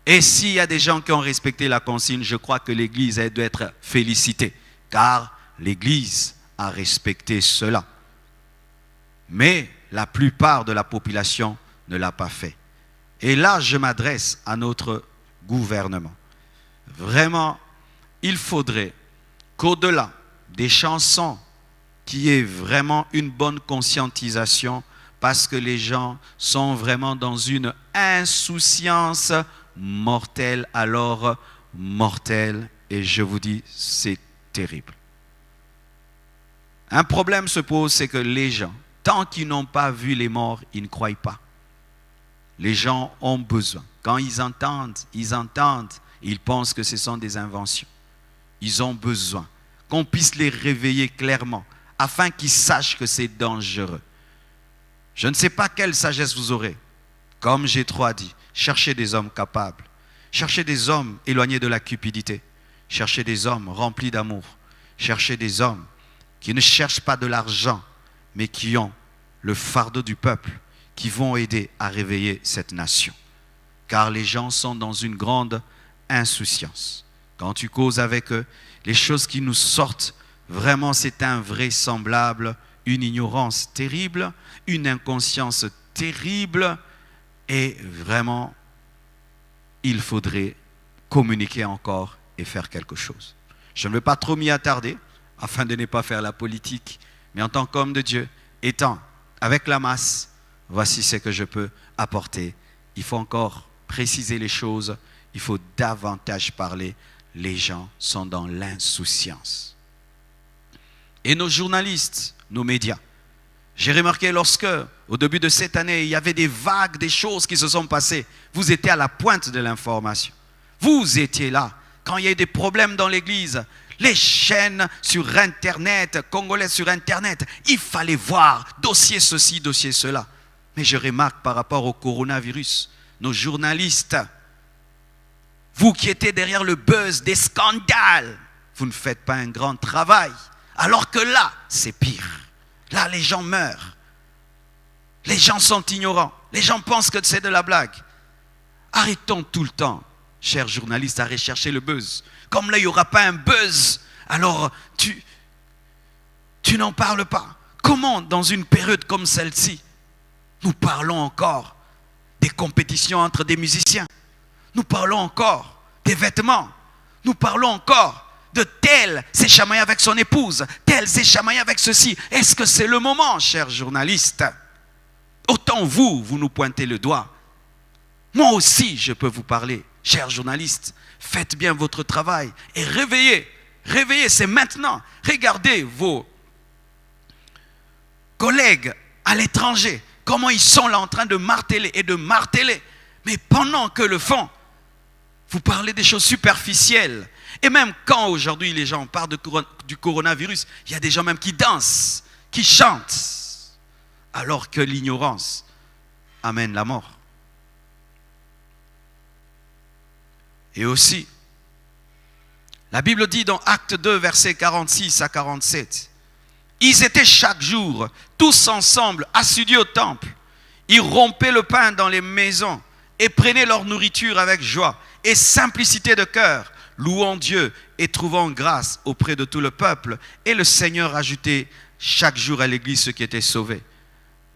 Et s'il y a des gens qui ont respecté la consigne, je crois que l'Église doit être félicitée, car l'Église a respecté cela. Mais la plupart de la population ne l'a pas fait. Et là, je m'adresse à notre gouvernement. Vraiment, il faudrait qu'au-delà des chansons, qu'il y ait vraiment une bonne conscientisation, parce que les gens sont vraiment dans une insouciance mortelle, alors mortelle, et je vous dis, c'est terrible. Un problème se pose, c'est que les gens, tant qu'ils n'ont pas vu les morts, ils ne croient pas. Les gens ont besoin. Quand ils entendent, ils pensent que ce sont des inventions. Ils ont besoin qu'on puisse les réveiller clairement, afin qu'ils sachent que c'est dangereux. Je ne sais pas quelle sagesse vous aurez. Comme Jéthro a dit, cherchez des hommes capables. Cherchez des hommes éloignés de la cupidité. Cherchez des hommes remplis d'amour. Cherchez des hommes qui ne cherchent pas de l'argent, mais qui ont le fardeau du peuple, qui vont aider à réveiller cette nation. Car les gens sont dans une grande insouciance. Quand tu causes avec eux, les choses qui nous sortent, vraiment c'est invraisemblable, une ignorance terrible, une inconscience terrible, et vraiment, il faudrait communiquer encore et faire quelque chose. Je ne veux pas trop m'y attarder, afin de ne pas faire la politique, mais en tant qu'homme de Dieu, étant avec la masse, voici ce que je peux apporter. Il faut encore préciser les choses, il faut davantage parler. Les gens sont dans l'insouciance. Et nos journalistes, nos médias, j'ai remarqué lorsque, au début de cette année, il y avait des vagues, des choses qui se sont passées, vous étiez à la pointe de l'information. Vous étiez là. Quand il y a eu des problèmes dans l'église, les chaînes sur Internet, congolaises sur Internet, il fallait voir, dossier ceci, dossier cela. Mais je remarque par rapport au coronavirus, nos journalistes, vous qui étiez derrière le buzz des scandales, vous ne faites pas un grand travail. Alors que là, c'est pire. Là, les gens meurent. Les gens sont ignorants. Les gens pensent que c'est de la blague. Arrêtons tout le temps, chers journalistes, à rechercher le buzz. Comme là, il n'y aura pas un buzz, alors tu n'en parles pas. Comment, dans une période comme celle-ci, nous parlons encore des compétitions entre des musiciens? Nous parlons encore des vêtements. Nous parlons encore de tel s'est chamaillé avec son épouse, tel s'est chamaillé avec ceci. Est-ce que c'est le moment, chers journalistes? Autant vous nous pointez le doigt. Moi aussi, je peux vous parler, chers journalistes. Faites bien votre travail et réveillez. Réveillez, c'est maintenant. Regardez vos collègues à l'étranger, comment ils sont là en train de marteler et de marteler. Mais pendant que le font, vous parlez des choses superficielles. Et même quand aujourd'hui les gens parlent du coronavirus, il y a des gens même qui dansent, qui chantent, alors que l'ignorance amène la mort. Et aussi, la Bible dit dans Actes 2, versets 46 à 47, ils étaient chaque jour tous ensemble assidus au temple. Ils rompaient le pain dans les maisons et prenaient leur nourriture avec joie et simplicité de cœur, louant Dieu et trouvant grâce auprès de tout le peuple. Et le Seigneur ajoutait chaque jour à l'église ceux qui étaient sauvés.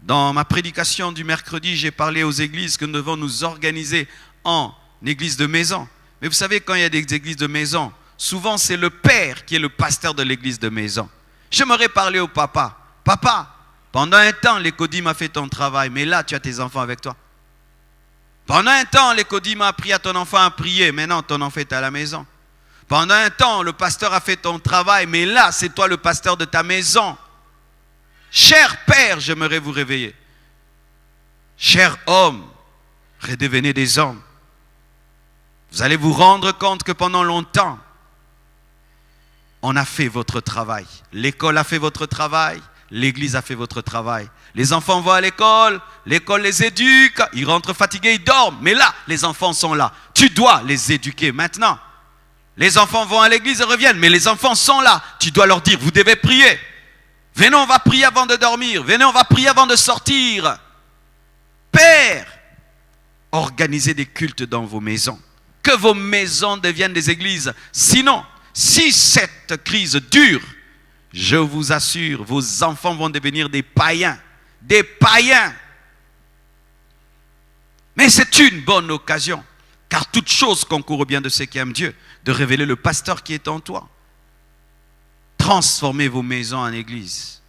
Dans ma prédication du mercredi, j'ai parlé aux églises que nous devons nous organiser en église de maison. Mais vous savez, quand il y a des églises de maison, souvent c'est le père qui est le pasteur de l'église de maison. J'aimerais parler au papa. Papa, pendant un temps, l'Écodim a fait ton travail, mais là, tu as tes enfants avec toi. Pendant un temps, l'Écodim a appris à ton enfant à prier, maintenant ton enfant est à la maison. Pendant un temps, le pasteur a fait ton travail, mais là, c'est toi le pasteur de ta maison. Cher père, j'aimerais vous réveiller. Cher homme, redevenez des hommes. Vous allez vous rendre compte que pendant longtemps, on a fait votre travail. L'école a fait votre travail. L'église a fait votre travail. Les enfants vont à l'école les éduque. Ils rentrent fatigués, ils dorment. Mais là, les enfants sont là. Tu dois les éduquer maintenant. Les enfants vont à l'église et reviennent. Mais les enfants sont là. Tu dois leur dire, vous devez prier. Venez, on va prier avant de dormir. Venez, on va prier avant de sortir. Père, organisez des cultes dans vos maisons. Que vos maisons deviennent des églises. Sinon, si cette crise dure, je vous assure, vos enfants vont devenir des païens. Des païens. Mais c'est une bonne occasion, car toute chose concourt au bien de ceux qui aiment Dieu, de révéler le pasteur qui est en toi. Transformez vos maisons en église.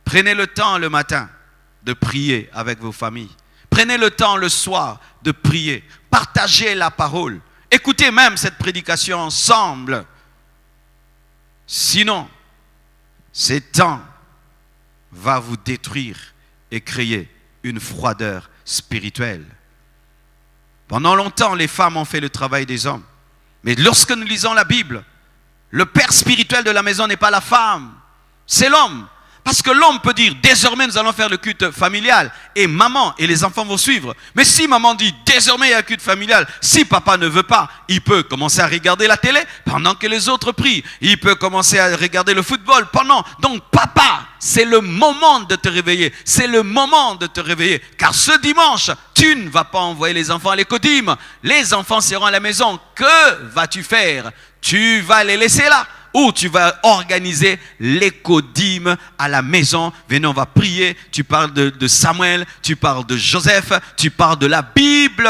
Prenez le temps le matin de prier avec vos familles. Prenez le temps le soir de prier. Partagez la parole. Écoutez même cette prédication ensemble. Sinon, ces temps va vous détruire et créer une froideur spirituelle. Pendant longtemps, les femmes ont fait le travail des hommes. Mais lorsque nous lisons la Bible, le père spirituel de la maison n'est pas la femme, c'est l'homme. Parce que l'homme peut dire, désormais nous allons faire le culte familial et maman et les enfants vont suivre. Mais si maman dit, désormais il y a un culte familial, si papa ne veut pas, il peut commencer à regarder la télé pendant que les autres prient. Il peut commencer à regarder le football pendant. Donc papa, c'est le moment de te réveiller. C'est le moment de te réveiller. Car ce dimanche, tu ne vas pas envoyer les enfants à l'Écodim. Les enfants seront à la maison. Que vas-tu faire? Tu vas les laisser là? Ou tu vas organiser l'Écodim à la maison. Venez, on va prier. Tu parles de Samuel, tu parles de Joseph, tu parles de la Bible.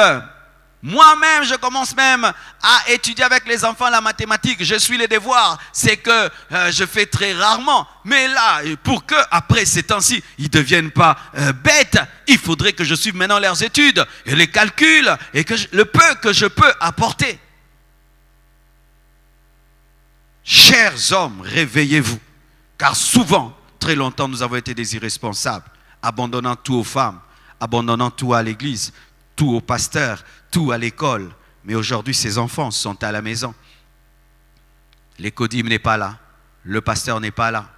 Moi-même, je commence même à étudier avec les enfants la mathématique. Je suis les devoirs. C'est que je fais très rarement. Mais là, pour que après ces temps-ci, ils ne deviennent pas bêtes, il faudrait que je suive maintenant leurs études et les calculs et que le peu que je peux apporter. Chers hommes, réveillez-vous, car souvent, très longtemps, nous avons été des irresponsables, abandonnant tout aux femmes, abandonnant tout à l'église, tout au pasteur, tout à l'école. Mais aujourd'hui, ces enfants sont à la maison. L'Écodim n'est pas là, le pasteur n'est pas là.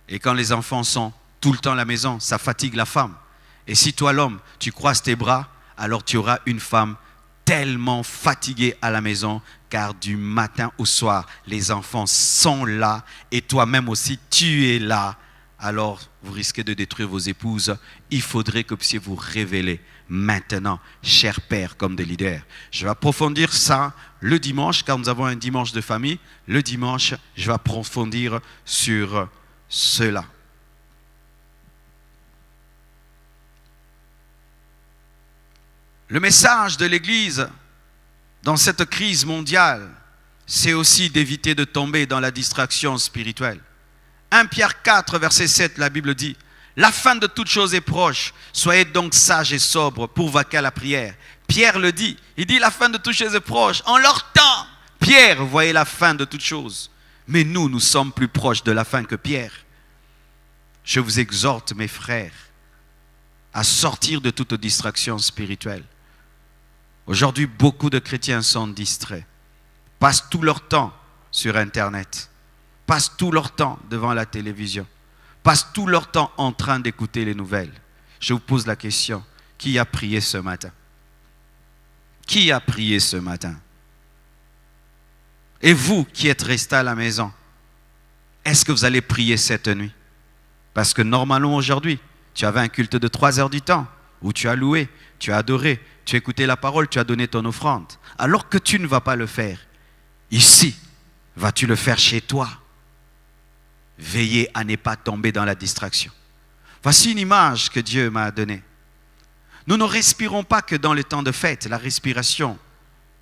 Et quand les enfants sont tout le temps à la maison, ça fatigue la femme. Et si toi, l'homme, tu croises tes bras, alors tu auras une femme tellement fatiguée à la maison, car du matin au soir, les enfants sont là et toi-même aussi, tu es là. Alors, vous risquez de détruire vos épouses. Il faudrait que vous puissiez vous révéler maintenant, cher père, comme des leaders. Je vais approfondir ça le dimanche, car nous avons un dimanche de famille. Le dimanche, je vais approfondir sur cela. Le message de l'Église dans cette crise mondiale, c'est aussi d'éviter de tomber dans la distraction spirituelle. 1 Pierre 4, verset 7, la Bible dit « La fin de toute chose est proche, soyez donc sages et sobres pour vaquer à la prière. » Pierre le dit, il dit « La fin de toute chose est proche. » En leur temps, Pierre voyait la fin de toute chose. Mais nous sommes plus proches de la fin que Pierre. Je vous exhorte, mes frères, à sortir de toute distraction spirituelle. Aujourd'hui, beaucoup de chrétiens sont distraits, passent tout leur temps sur Internet, passent tout leur temps devant la télévision, passent tout leur temps en train d'écouter les nouvelles. Je vous pose la question, qui a prié ce matin? Qui a prié ce matin? Et vous qui êtes restés à la maison, est-ce que vous allez prier cette nuit? Parce que normalement aujourd'hui, tu avais un culte de 3 heures du temps, où tu as loué, tu as adoré, tu as écouté la parole, tu as donné ton offrande. Alors que tu ne vas pas le faire, ici, vas-tu le faire chez toi? Veillez à ne pas tomber dans la distraction. Voici une image que Dieu m'a donnée. Nous ne respirons pas que dans les temps de fête. La respiration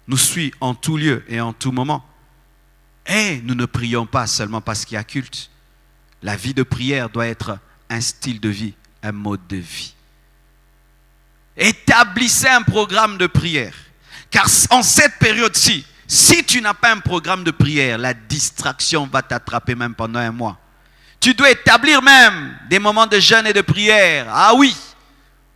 nous suit en tout lieu et en tout moment. Et nous ne prions pas seulement parce qu'il y a culte. La vie de prière doit être un style de vie, un mode de vie. Établissez un programme de prière. Car en cette période-ci, si tu n'as pas un programme de prière, la distraction va t'attraper même pendant un mois. Tu dois établir même des moments de jeûne et de prière. Ah oui,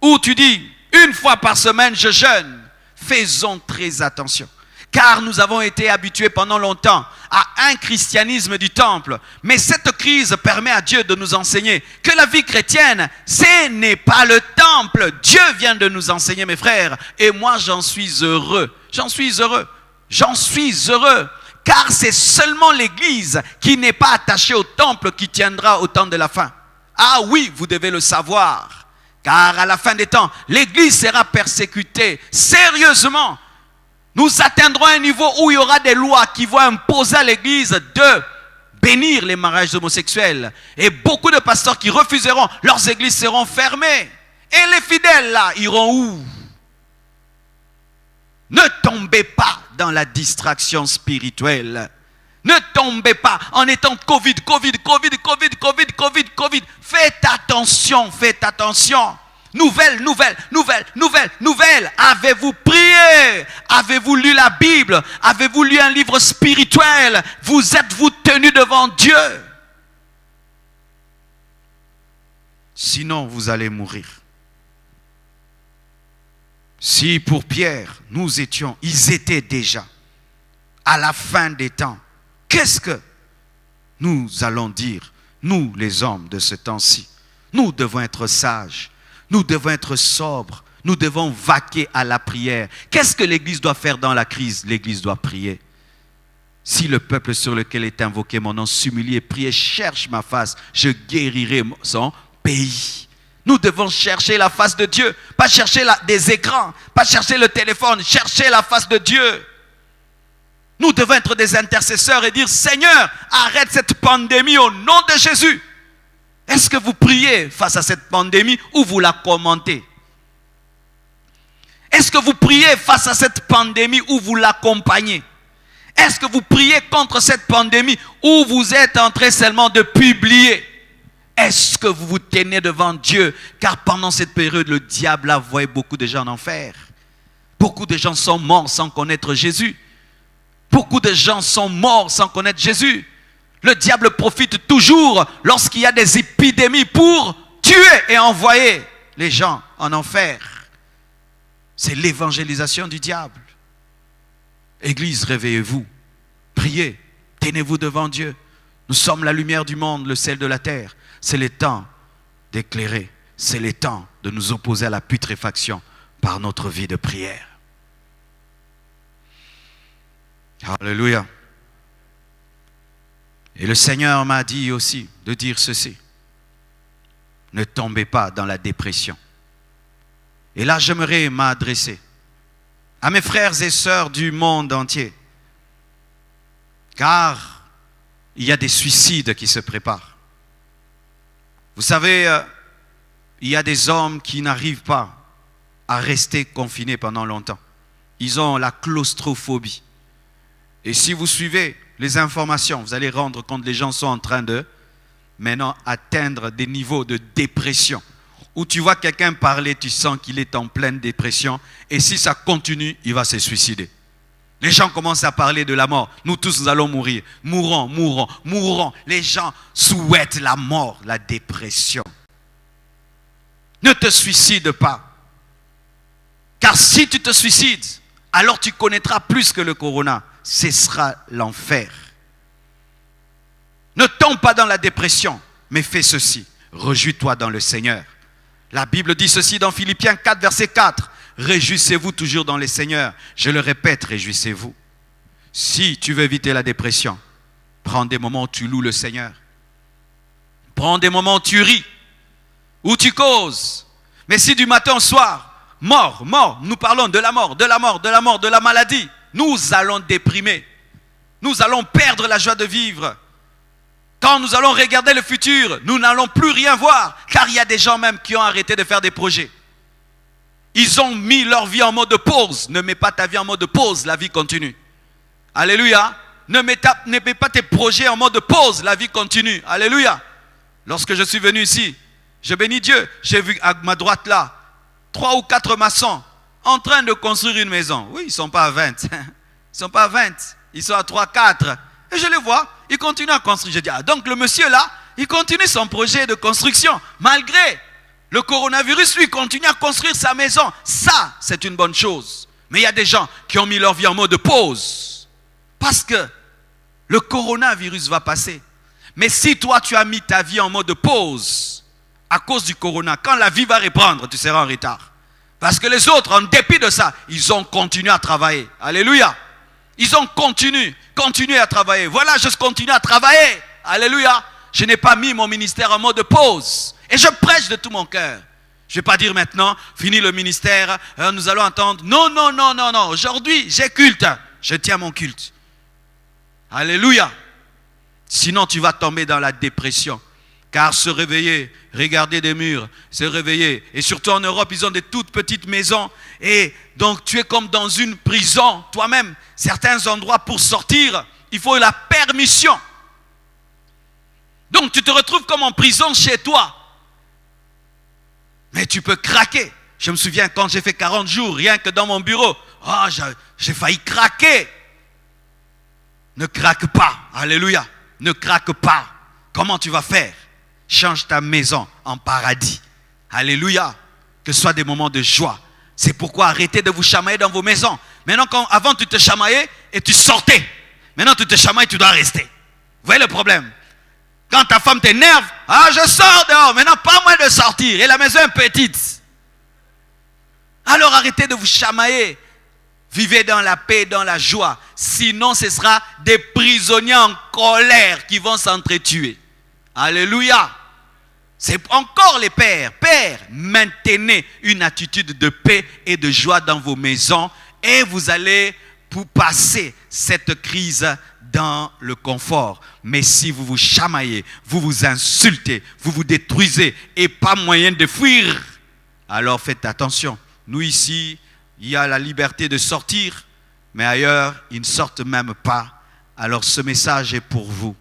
où tu dis, 1 fois par semaine, je jeûne. Faisons très attention. Car nous avons été habitués pendant longtemps à un christianisme du temple. Mais cette crise permet à Dieu de nous enseigner que la vie chrétienne, ce n'est pas le temple. Dieu vient de nous enseigner, mes frères. Et moi, j'en suis heureux. J'en suis heureux. J'en suis heureux. Car c'est seulement l'Église qui n'est pas attachée au temple qui tiendra au temps de la fin. Ah oui, vous devez le savoir. Car à la fin des temps, l'Église sera persécutée sérieusement. Nous atteindrons un niveau où il y aura des lois qui vont imposer à l'Église de bénir les mariages homosexuels. Et beaucoup de pasteurs qui refuseront, leurs églises seront fermées. Et les fidèles là, iront où? Ne tombez pas dans la distraction spirituelle. Ne tombez pas en étant Covid. Faites attention, faites attention. Nouvelle. Avez-vous prié? Avez-vous lu la Bible? Avez-vous lu un livre spirituel? Vous êtes-vous tenu devant Dieu? Sinon, vous allez mourir. Si pour Pierre, ils étaient déjà à la fin des temps, qu'est-ce que nous allons dire, nous les hommes de ce temps-ci? Nous devons être sages. Nous devons être sobres. Nous devons vaquer à la prière. Qu'est-ce que l'Église doit faire dans la crise? L'Église doit prier. Si le peuple sur lequel est invoqué mon nom s'humilie et prie, cherche ma face, je guérirai son pays. Nous devons chercher la face de Dieu. Pas chercher des écrans, pas chercher le téléphone, chercher la face de Dieu. Nous devons être des intercesseurs et dire, Seigneur, arrête cette pandémie au nom de Jésus. Est-ce que vous priez face à cette pandémie ou vous la commentez? Est-ce que vous priez face à cette pandémie ou vous l'accompagnez? Est-ce que vous priez contre cette pandémie ou vous êtes en train seulement de publier? Est-ce que vous vous tenez devant Dieu? Car pendant cette période, le diable a envoyé beaucoup de gens en enfer. Beaucoup de gens sont morts sans connaître Jésus. Beaucoup de gens sont morts sans connaître Jésus. Le diable profite toujours lorsqu'il y a des épidémies pour tuer et envoyer les gens en enfer. C'est l'évangélisation du diable. Église, réveillez-vous. Priez. Tenez-vous devant Dieu. Nous sommes la lumière du monde, le sel de la terre. C'est le temps d'éclairer. C'est le temps de nous opposer à la putréfaction par notre vie de prière. Alléluia. Et le Seigneur m'a dit aussi de dire ceci. Ne tombez pas dans la dépression. Et là, j'aimerais m'adresser à mes frères et sœurs du monde entier. Car il y a des suicides qui se préparent. Vous savez, il y a des hommes qui n'arrivent pas à rester confinés pendant longtemps. Ils ont la claustrophobie. Et si vous suivez les informations, vous allez rendre compte que les gens sont en train de maintenant atteindre des niveaux de dépression. Où tu vois quelqu'un parler, tu sens qu'il est en pleine dépression. Et si ça continue, il va se suicider. Les gens commencent à parler de la mort. Nous tous, nous allons mourir. Mourons, mourons, mourons. Les gens souhaitent la mort, la dépression. Ne te suicide pas. Car si tu te suicides, alors tu connaîtras plus que le corona. Ce sera l'enfer. Ne tombe pas dans la dépression, mais fais ceci. Réjouis-toi dans le Seigneur. La Bible dit ceci dans Philippiens 4, verset 4. Réjouissez-vous toujours dans le Seigneur. Je le répète, réjouissez-vous. Si tu veux éviter la dépression, prends des moments où tu loues le Seigneur. Prends des moments où tu ris, où tu causes. Mais si du matin au soir, mort, nous parlons de la mort, de la mort, de la mort, de la maladie, nous allons déprimer. Nous allons perdre la joie de vivre. Quand nous allons regarder le futur, nous n'allons plus rien voir. Car il y a des gens même qui ont arrêté de faire des projets. Ils ont mis leur vie en mode pause. Ne mets pas ta vie en mode pause, la vie continue. Alléluia. Ne mets pas tes projets en mode pause, la vie continue. Alléluia. Lorsque je suis venu ici, je bénis Dieu. J'ai vu à ma droite là, 3 ou 4 maçons en train de construire une maison. Oui, ils ne sont pas à 20. Ils ne sont pas à 20. Ils sont à 3, 4. Et je les vois, ils continuent à construire. Je dis, ah, donc le monsieur là, il continue son projet de construction. Malgré le coronavirus, lui, il continue à construire sa maison. Ça, c'est une bonne chose. Mais il y a des gens qui ont mis leur vie en mode pause. Parce que le coronavirus va passer. Mais si toi, tu as mis ta vie en mode pause, à cause du corona, quand la vie va reprendre, tu seras en retard. Parce que les autres, en dépit de ça, ils ont continué à travailler. Alléluia. Ils ont continué à travailler. Voilà, je continue à travailler. Alléluia. Je n'ai pas mis mon ministère en mode pause. Et je prêche de tout mon cœur. Je ne vais pas dire maintenant, fini le ministère, nous allons entendre. Non. Aujourd'hui, j'ai culte. Je tiens mon culte. Alléluia. Sinon, tu vas tomber dans la dépression. Car se réveiller, regarder des murs, se réveiller. Et surtout en Europe, ils ont des toutes petites maisons. Et donc, tu es comme dans une prison. Toi-même, certains endroits pour sortir, il faut la permission. Donc, tu te retrouves comme en prison chez toi. Mais tu peux craquer. Je me souviens quand j'ai fait 40 jours, rien que dans mon bureau. Oh, j'ai failli craquer. Ne craque pas. Alléluia. Ne craque pas. Comment tu vas faire? Change ta maison en paradis. Alléluia. Que ce soit des moments de joie. C'est pourquoi arrêtez de vous chamailler dans vos maisons. Maintenant, avant tu te chamaillais et tu sortais. Maintenant tu te chamailles, tu dois rester. Vous voyez le problème? Quand ta femme t'énerve, je sors dehors. Maintenant, pas moins de sortir. Et la maison est petite. Alors arrêtez de vous chamailler. Vivez dans la paix, dans la joie. Sinon, ce sera des prisonniers en colère qui vont s'entretuer. Alléluia. C'est encore les pères. Pères, maintenez une attitude de paix et de joie dans vos maisons et vous allez pour passer cette crise dans le confort. Mais si vous vous chamaillez, vous vous insultez, vous vous détruisez et pas moyen de fuir, alors faites attention. Nous ici, il y a la liberté de sortir, mais ailleurs, ils ne sortent même pas. Alors ce message est pour vous.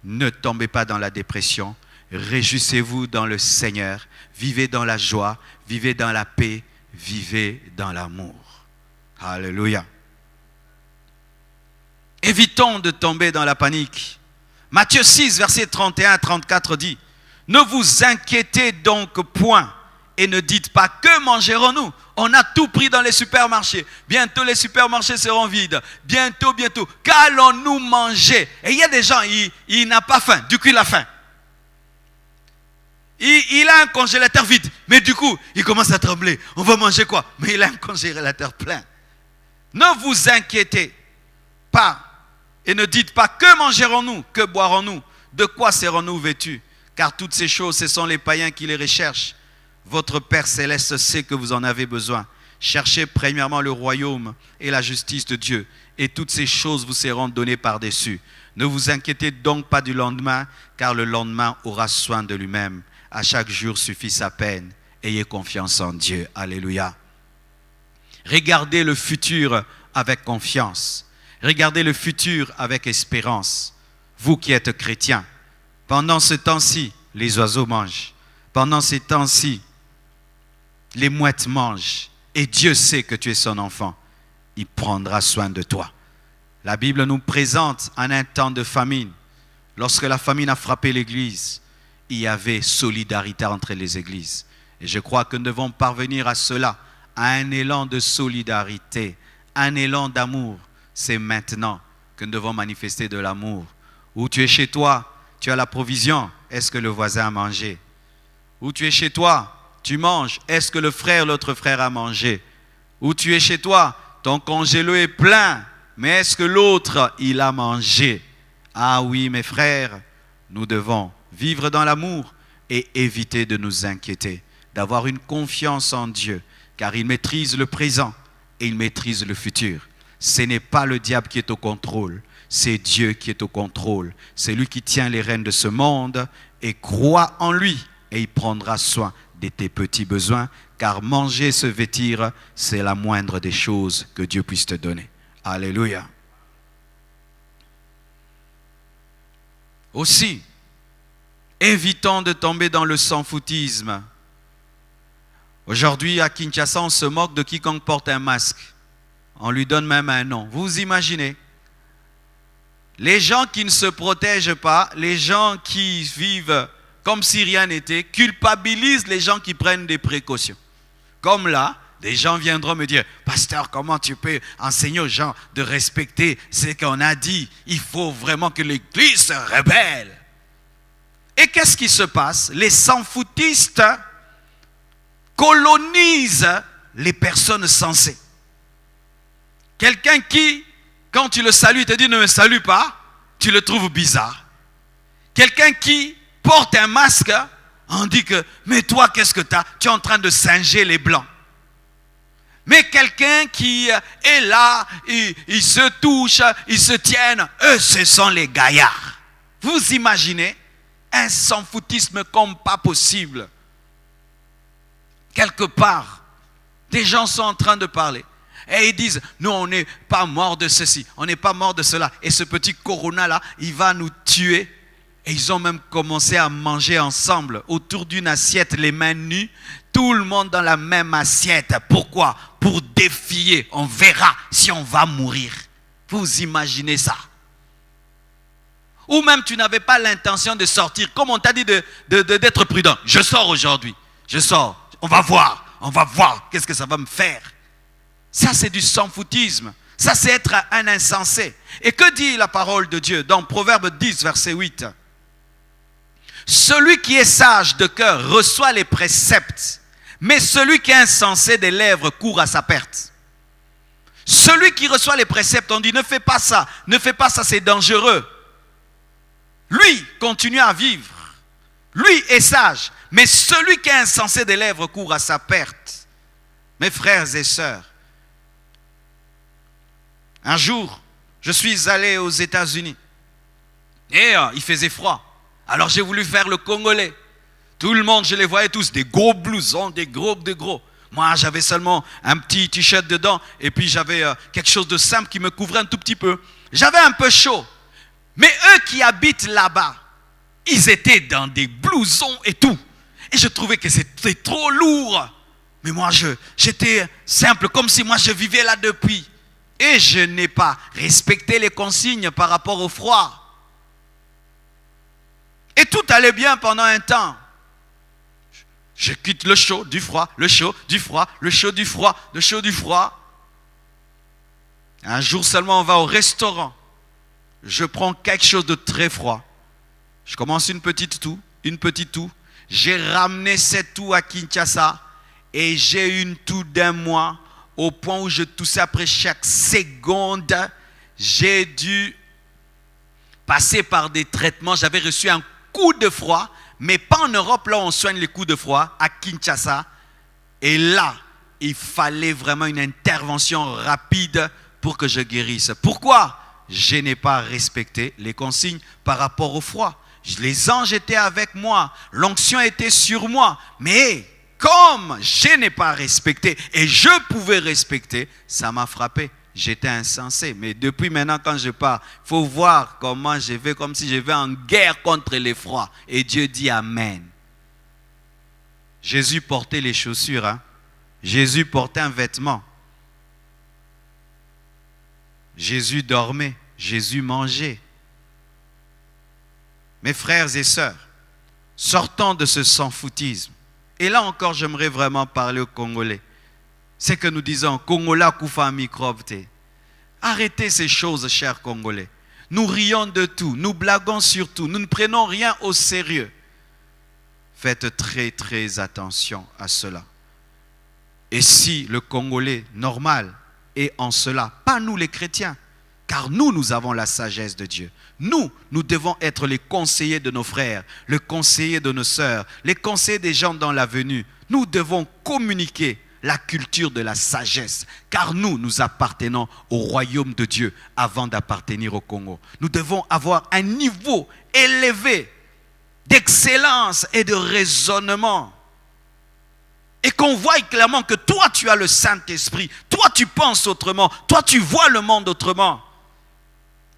Ne tombez pas dans la dépression. Réjouissez-vous dans le Seigneur. Vivez dans la joie. Vivez dans la paix. Vivez dans l'amour. Alléluia. Évitons de tomber dans la panique. Matthieu 6, verset 31 à 34 dit, « Ne vous inquiétez donc point et ne dites pas, que mangerons-nous ? On a tout pris dans les supermarchés. Bientôt les supermarchés seront vides. Bientôt. Qu'allons-nous manger ?» Et il y a des gens, ils n'ont pas faim. Du coup, il a faim. il a un congélateur vide. Mais du coup, il commence à trembler. On va manger quoi? Mais il a un congélateur plein. Ne vous inquiétez pas et ne dites pas que mangerons-nous, que boirons-nous, de quoi serons-nous vêtus? Car toutes ces choses, ce sont les païens qui les recherchent. Votre Père Céleste sait que vous en avez besoin. Cherchez premièrement le royaume et la justice de Dieu, et toutes ces choses vous seront données par-dessus. Ne vous inquiétez donc pas du lendemain, car le lendemain aura soin de lui-même. À chaque jour suffit sa peine. Ayez confiance en Dieu. Alléluia. Regardez le futur avec confiance. Regardez le futur avec espérance. Vous qui êtes chrétiens, pendant ce temps-ci, les oiseaux mangent. Pendant ces temps-ci, les mouettes mangent. Et Dieu sait que tu es son enfant. Il prendra soin de toi. La Bible nous présente en un temps de famine. Lorsque la famine a frappé l'Église, il y avait solidarité entre les églises. Et je crois que nous devons parvenir à cela, à un élan de solidarité, un élan d'amour. C'est maintenant que nous devons manifester de l'amour. Où tu es chez toi, tu as la provision. Est-ce que le voisin a mangé? Où tu es chez toi, tu manges. Est-ce que le frère, l'autre frère a mangé? Où tu es chez toi, ton congélo est plein. Mais est-ce que l'autre, il a mangé? Ah oui, mes frères, nous devons vivre dans l'amour et éviter de nous inquiéter, d'avoir une confiance en Dieu, car il maîtrise le présent et il maîtrise le futur. Ce n'est pas le diable qui est au contrôle, c'est Dieu qui est au contrôle. C'est lui qui tient les rênes de ce monde, et crois en lui et il prendra soin de tes petits besoins, car manger, se vêtir, c'est la moindre des choses que Dieu puisse te donner. Alléluia. Aussi, évitons de tomber dans le sans-foutisme. Aujourd'hui, à Kinshasa, on se moque de quiconque porte un masque. On lui donne même un nom. Vous imaginez? Les gens qui ne se protègent pas, les gens qui vivent comme si rien n'était, culpabilisent les gens qui prennent des précautions. Comme là, des gens viendront me dire, pasteur, comment tu peux enseigner aux gens de respecter ce qu'on a dit? Il faut vraiment que l'Église se rebelle. Et qu'est-ce qui se passe? Les sans-foutistes colonisent les personnes sensées. Quelqu'un qui, quand tu le salues, te dit ne me salue pas, tu le trouves bizarre. Quelqu'un qui porte un masque, on dit que, mais toi, qu'est-ce que tu as? Tu es en train de singer les blancs. Mais quelqu'un qui est là, ils se touchent, ils se tiennent, eux, ce sont les gaillards. Vous imaginez un sans-foutisme comme pas possible. Quelque part, des gens sont en train de parler. Et ils disent, nous, on n'est pas mort de ceci, on n'est pas mort de cela. Et ce petit corona-là, il va nous tuer. Et ils ont même commencé à manger ensemble, autour d'une assiette, les mains nues. Tout le monde dans la même assiette. Pourquoi? Pour défier. On verra si on va mourir. Vous imaginez ça? Ou même tu n'avais pas l'intention de sortir. Comme on t'a dit d'être prudent. Je sors aujourd'hui. Je sors. On va voir. On va voir qu'est-ce que ça va me faire. Ça, c'est du sans-foutisme. Ça, c'est être un insensé. Et que dit la parole de Dieu dans Proverbe 10, verset 8? Celui qui est sage de cœur reçoit les préceptes, mais celui qui est insensé des lèvres court à sa perte. Celui qui reçoit les préceptes, on dit ne fais pas ça, c'est dangereux. Lui continue à vivre. Lui est sage, mais celui qui est insensé des lèvres court à sa perte. Mes frères et sœurs, un jour, je suis allé aux États-Unis et il faisait froid. Alors j'ai voulu faire le Congolais. Tout le monde, je les voyais tous, des gros blousons, des gros. Moi, j'avais seulement un petit t-shirt dedans et puis j'avais quelque chose de simple qui me couvrait un tout petit peu. J'avais un peu chaud. Mais eux qui habitent là-bas, ils étaient dans des blousons et tout. Et je trouvais que c'était trop lourd. Mais moi, j'étais simple, comme si moi je vivais là depuis. Et je n'ai pas respecté les consignes par rapport au froid. Et tout allait bien pendant un temps. Je quitte le chaud, du froid, le chaud, du froid, le chaud, du froid, le chaud, du froid. Un jour seulement, on va au restaurant. Je prends quelque chose de très froid. Je commence une petite toux. J'ai ramené cette toux à Kinshasa et j'ai eu une toux d'un mois au point où je toussais après chaque seconde. J'ai dû passer par des traitements. J'avais reçu un coup de froid, mais pas en Europe, là on soigne les coups de froid, à Kinshasa. Et là, il fallait vraiment une intervention rapide pour que je guérisse. Pourquoi? Je n'ai pas respecté les consignes par rapport au froid. Les anges étaient avec moi, l'onction était sur moi, mais comme je n'ai pas respecté et je pouvais respecter, ça m'a frappé. J'étais insensé. Mais depuis maintenant, quand je pars, il faut voir comment je vais, comme si je vais en guerre contre les froids. Et Dieu dit Amen. Jésus portait les chaussures. Hein? Jésus portait un vêtement. Jésus dormait. Jésus mangeait. Mes frères et sœurs, sortons de ce sans-foutisme. Et là encore, j'aimerais vraiment parler aux Congolais. C'est que nous disons, Congola koufa microbe. Arrêtez ces choses, chers Congolais. Nous rions de tout, nous blaguons sur tout, nous ne prenons rien au sérieux. Faites très très attention à cela. Et si le Congolais normal est en cela, pas nous les chrétiens, car nous avons la sagesse de Dieu. Nous devons être les conseillers de nos frères, les conseillers de nos sœurs, les conseillers des gens dans la venue. Nous devons communiquer la culture de la sagesse, car nous appartenons au royaume de Dieu avant d'appartenir au Congo. Nous devons avoir un niveau élevé d'excellence et de raisonnement. Et qu'on voie clairement que toi tu as le Saint-Esprit, toi tu penses autrement, toi tu vois le monde autrement.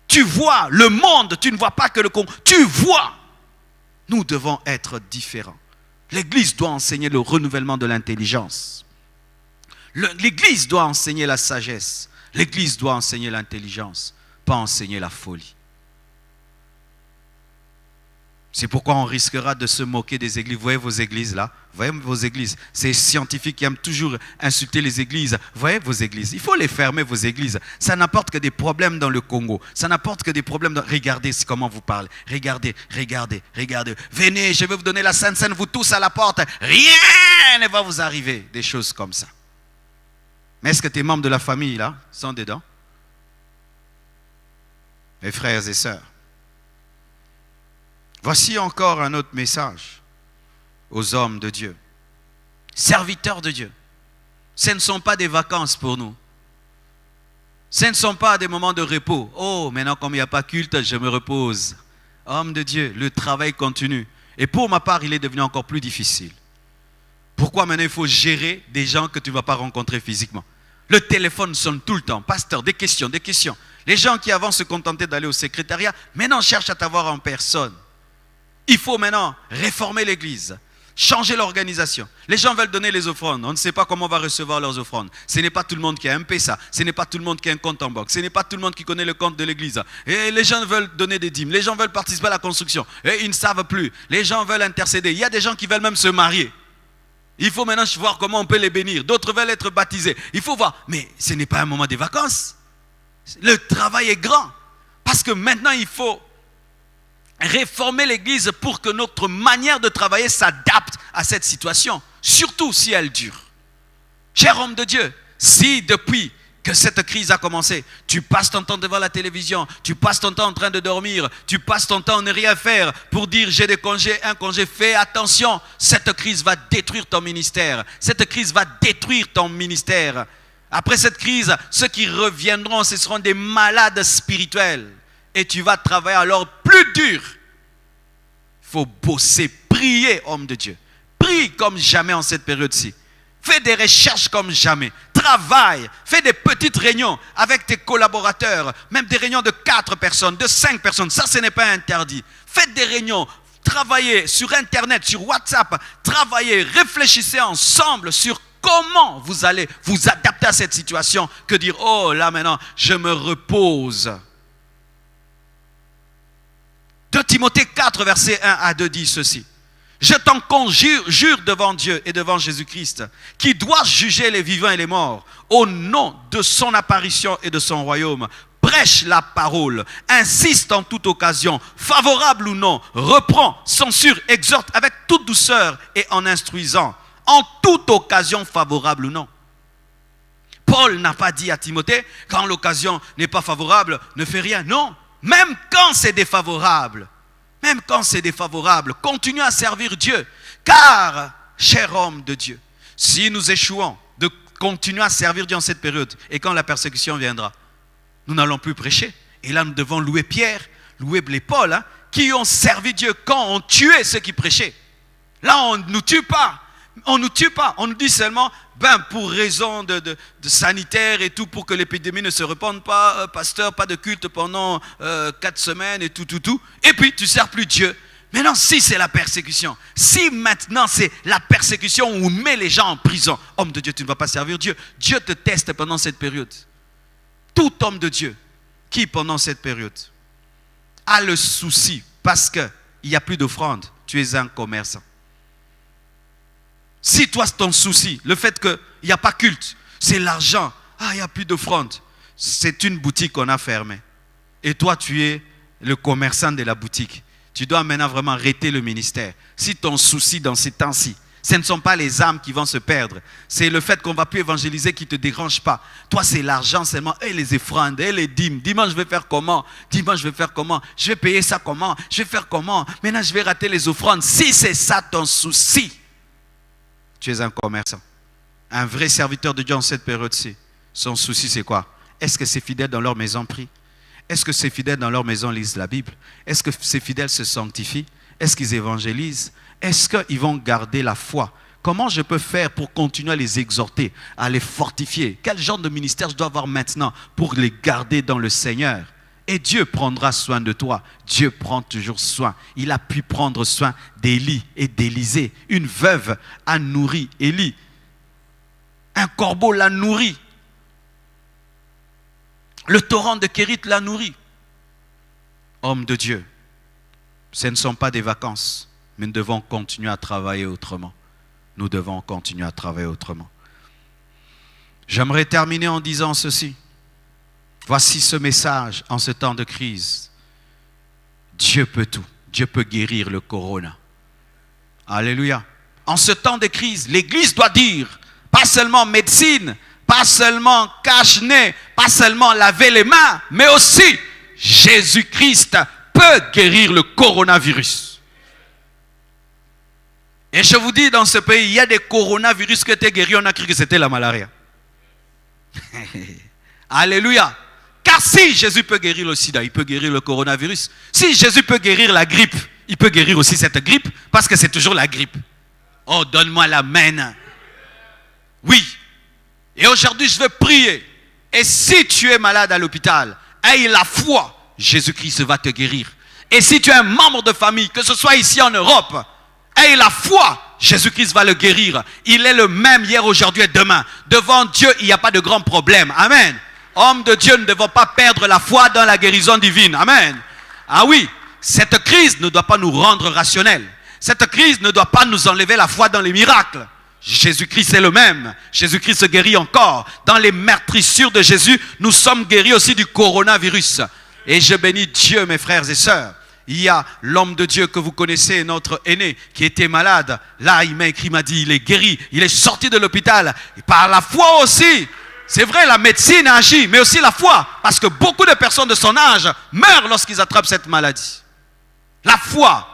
Tu vois le monde, tu ne vois pas que le Congo, tu vois. Nous devons être différents. L'Église doit enseigner le renouvellement de l'intelligence. L'Église doit enseigner la sagesse. L'Église doit enseigner l'intelligence, pas enseigner la folie. C'est pourquoi on risquera de se moquer des églises. Vous voyez vos églises là? Vous voyez vos églises? Ces scientifiques qui aiment toujours insulter les églises. Vous voyez vos églises? Il faut les fermer, vos églises. Ça n'apporte que des problèmes dans le Congo. Ça n'apporte que des problèmes. Regardez comment vous parlez. Regardez. Venez, je vais vous donner la Sainte Seine, vous tous à la porte. Rien ne va vous arriver. Des choses comme ça. Mais est-ce que tes membres de la famille là sont dedans? Mes frères et sœurs. Voici encore un autre message aux hommes de Dieu, serviteurs de Dieu. Ce ne sont pas des vacances pour nous. Ce ne sont pas des moments de repos. Oh, maintenant comme il n'y a pas culte, je me repose. Hommes de Dieu, le travail continue. Et pour ma part, il est devenu encore plus difficile. Pourquoi maintenant il faut gérer des gens que tu ne vas pas rencontrer physiquement? Le téléphone sonne tout le temps. Pasteur, des questions. Les gens qui avant se contentaient d'aller au secrétariat, maintenant cherchent à t'avoir en personne. Il faut maintenant réformer l'église, changer l'organisation. Les gens veulent donner les offrandes. On ne sait pas comment on va recevoir leurs offrandes. Ce n'est pas tout le monde qui a un PESA. Ce n'est pas tout le monde qui a un compte en banque. Ce n'est pas tout le monde qui connaît le compte de l'église. Et les gens veulent donner des dîmes. Les gens veulent participer à la construction. Et ils ne savent plus. Les gens veulent intercéder. Il y a des gens qui veulent même se marier. Il faut maintenant voir comment on peut les bénir. D'autres veulent être baptisés. Il faut voir. Mais ce n'est pas un moment des vacances. Le travail est grand. Parce que maintenant, il faut réformer l'église pour que notre manière de travailler s'adapte à cette situation, surtout si elle dure. Cher homme de Dieu, si depuis que cette crise a commencé, tu passes ton temps devant la télévision, tu passes ton temps en train de dormir, tu passes ton temps à ne rien faire pour dire j'ai des congés, un congé, fais attention, cette crise va détruire ton ministère, cette crise va détruire ton ministère. Après cette crise, ceux qui reviendront, ce seront des malades spirituels. Et tu vas travailler alors plus dur. Il faut bosser, prier, homme de Dieu. Prie comme jamais en cette période-ci. Fais des recherches comme jamais. Travaille. Fais des petites réunions avec tes collaborateurs. Même des réunions de 4 personnes, de 5 personnes. Ça, ce n'est pas interdit. Faites des réunions. Travaillez sur Internet, sur WhatsApp. Travaillez, réfléchissez ensemble sur comment vous allez vous adapter à cette situation. Que dire, oh là maintenant, je me repose. 2 Timothée 4, verset 1 à 2 dit ceci. Je t'en conjure, jure devant Dieu et devant Jésus-Christ, qui doit juger les vivants et les morts, au nom de son apparition et de son royaume, prêche la parole, insiste en toute occasion, favorable ou non, reprend, censure, exhorte avec toute douceur et en instruisant, en toute occasion favorable ou non. Paul n'a pas dit à Timothée, quand l'occasion n'est pas favorable, ne fais rien. Non, même quand c'est défavorable, continue à servir Dieu. Car, cher homme de Dieu, si nous échouons de continuer à servir Dieu en cette période, et quand la persécution viendra, nous n'allons plus prêcher. Et là, nous devons louer Pierre, louer les Paul, qui ont servi Dieu quand on tuait ceux qui prêchaient. Là, on ne nous tue pas. On nous dit seulement, pour raison de sanitaire et tout, pour que l'épidémie ne se répande pas, pasteur, pas de culte pendant 4 semaines et tout. Et puis, tu ne sers plus Dieu. Maintenant, si c'est la persécution, si maintenant c'est la persécution où on met les gens en prison, homme de Dieu, tu ne vas pas servir Dieu. Dieu te teste pendant cette période. Tout homme de Dieu qui, pendant cette période, a le souci, parce qu'il n'y a plus d'offrande, tu es un commerçant. Si toi, ton souci, le fait qu'il n'y a pas culte, c'est l'argent, il n'y a plus d'offrande, c'est une boutique qu'on a fermée. Et toi, tu es le commerçant de la boutique. Tu dois maintenant vraiment arrêter le ministère. Si ton souci dans ces temps-ci, ce ne sont pas les âmes qui vont se perdre, c'est le fait qu'on ne va plus évangéliser qui ne te dérange pas. Toi, c'est l'argent seulement, et les offrandes, et les dîmes. Dimanche, je vais faire comment? Je vais payer ça comment? Je vais faire comment? Maintenant, je vais rater les offrandes. Si c'est ça ton souci, tu es un commerçant. Un vrai serviteur de Dieu en cette période-ci, son souci c'est quoi? Est-ce que ces fidèles dans leur maison prient? Est-ce que ces fidèles dans leur maison lisent la Bible? Est-ce que ces fidèles se sanctifient? Est-ce qu'ils évangélisent? Est-ce qu'ils vont garder la foi? Comment je peux faire pour continuer à les exhorter, à les fortifier? Quel genre de ministère je dois avoir maintenant pour les garder dans le Seigneur? Et Dieu prendra soin de toi. Dieu prend toujours soin. Il a pu prendre soin d'Élie et d'Élisée. Une veuve a nourri Élie. Un corbeau l'a nourri. Le torrent de Kérit l'a nourri. Homme de Dieu, ce ne sont pas des vacances, mais nous devons continuer à travailler autrement. Nous devons continuer à travailler autrement. J'aimerais terminer en disant ceci. Voici ce message en ce temps de crise. Dieu peut tout. Dieu peut guérir le corona. Alléluia. En ce temps de crise, l'Église doit dire, pas seulement médecine, pas seulement cache-nez, pas seulement laver les mains, mais aussi Jésus-Christ peut guérir le coronavirus. Et je vous dis, dans ce pays, il y a des coronavirus qui étaient guéris, on a cru que c'était la malaria. Alléluia. Car si Jésus peut guérir le sida, il peut guérir le coronavirus. Si Jésus peut guérir la grippe, il peut guérir aussi cette grippe, parce que c'est toujours la grippe. Oh, donne-moi l'amen. Oui. Et aujourd'hui, je veux prier. Et si tu es malade à l'hôpital, aie la foi, Jésus-Christ va te guérir. Et si tu es un membre de famille, que ce soit ici en Europe, aie la foi, Jésus-Christ va le guérir. Il est le même hier, aujourd'hui et demain. Devant Dieu, il n'y a pas de grand problème. Amen. Hommes de Dieu ne devons pas perdre la foi dans la guérison divine. Amen. Ah oui, cette crise ne doit pas nous rendre rationnels. Cette crise ne doit pas nous enlever la foi dans les miracles. Jésus-Christ est le même. Jésus-Christ se guérit encore. Dans les meurtrissures de Jésus, nous sommes guéris aussi du coronavirus. Et je bénis Dieu, mes frères et sœurs. Il y a l'homme de Dieu que vous connaissez, notre aîné, qui était malade. Là, il m'a écrit, il m'a dit, il est guéri. Il est sorti de l'hôpital. Et par la foi aussi. C'est vrai, la médecine agit, mais aussi la foi. Parce que beaucoup de personnes de son âge meurent lorsqu'ils attrapent cette maladie. La foi.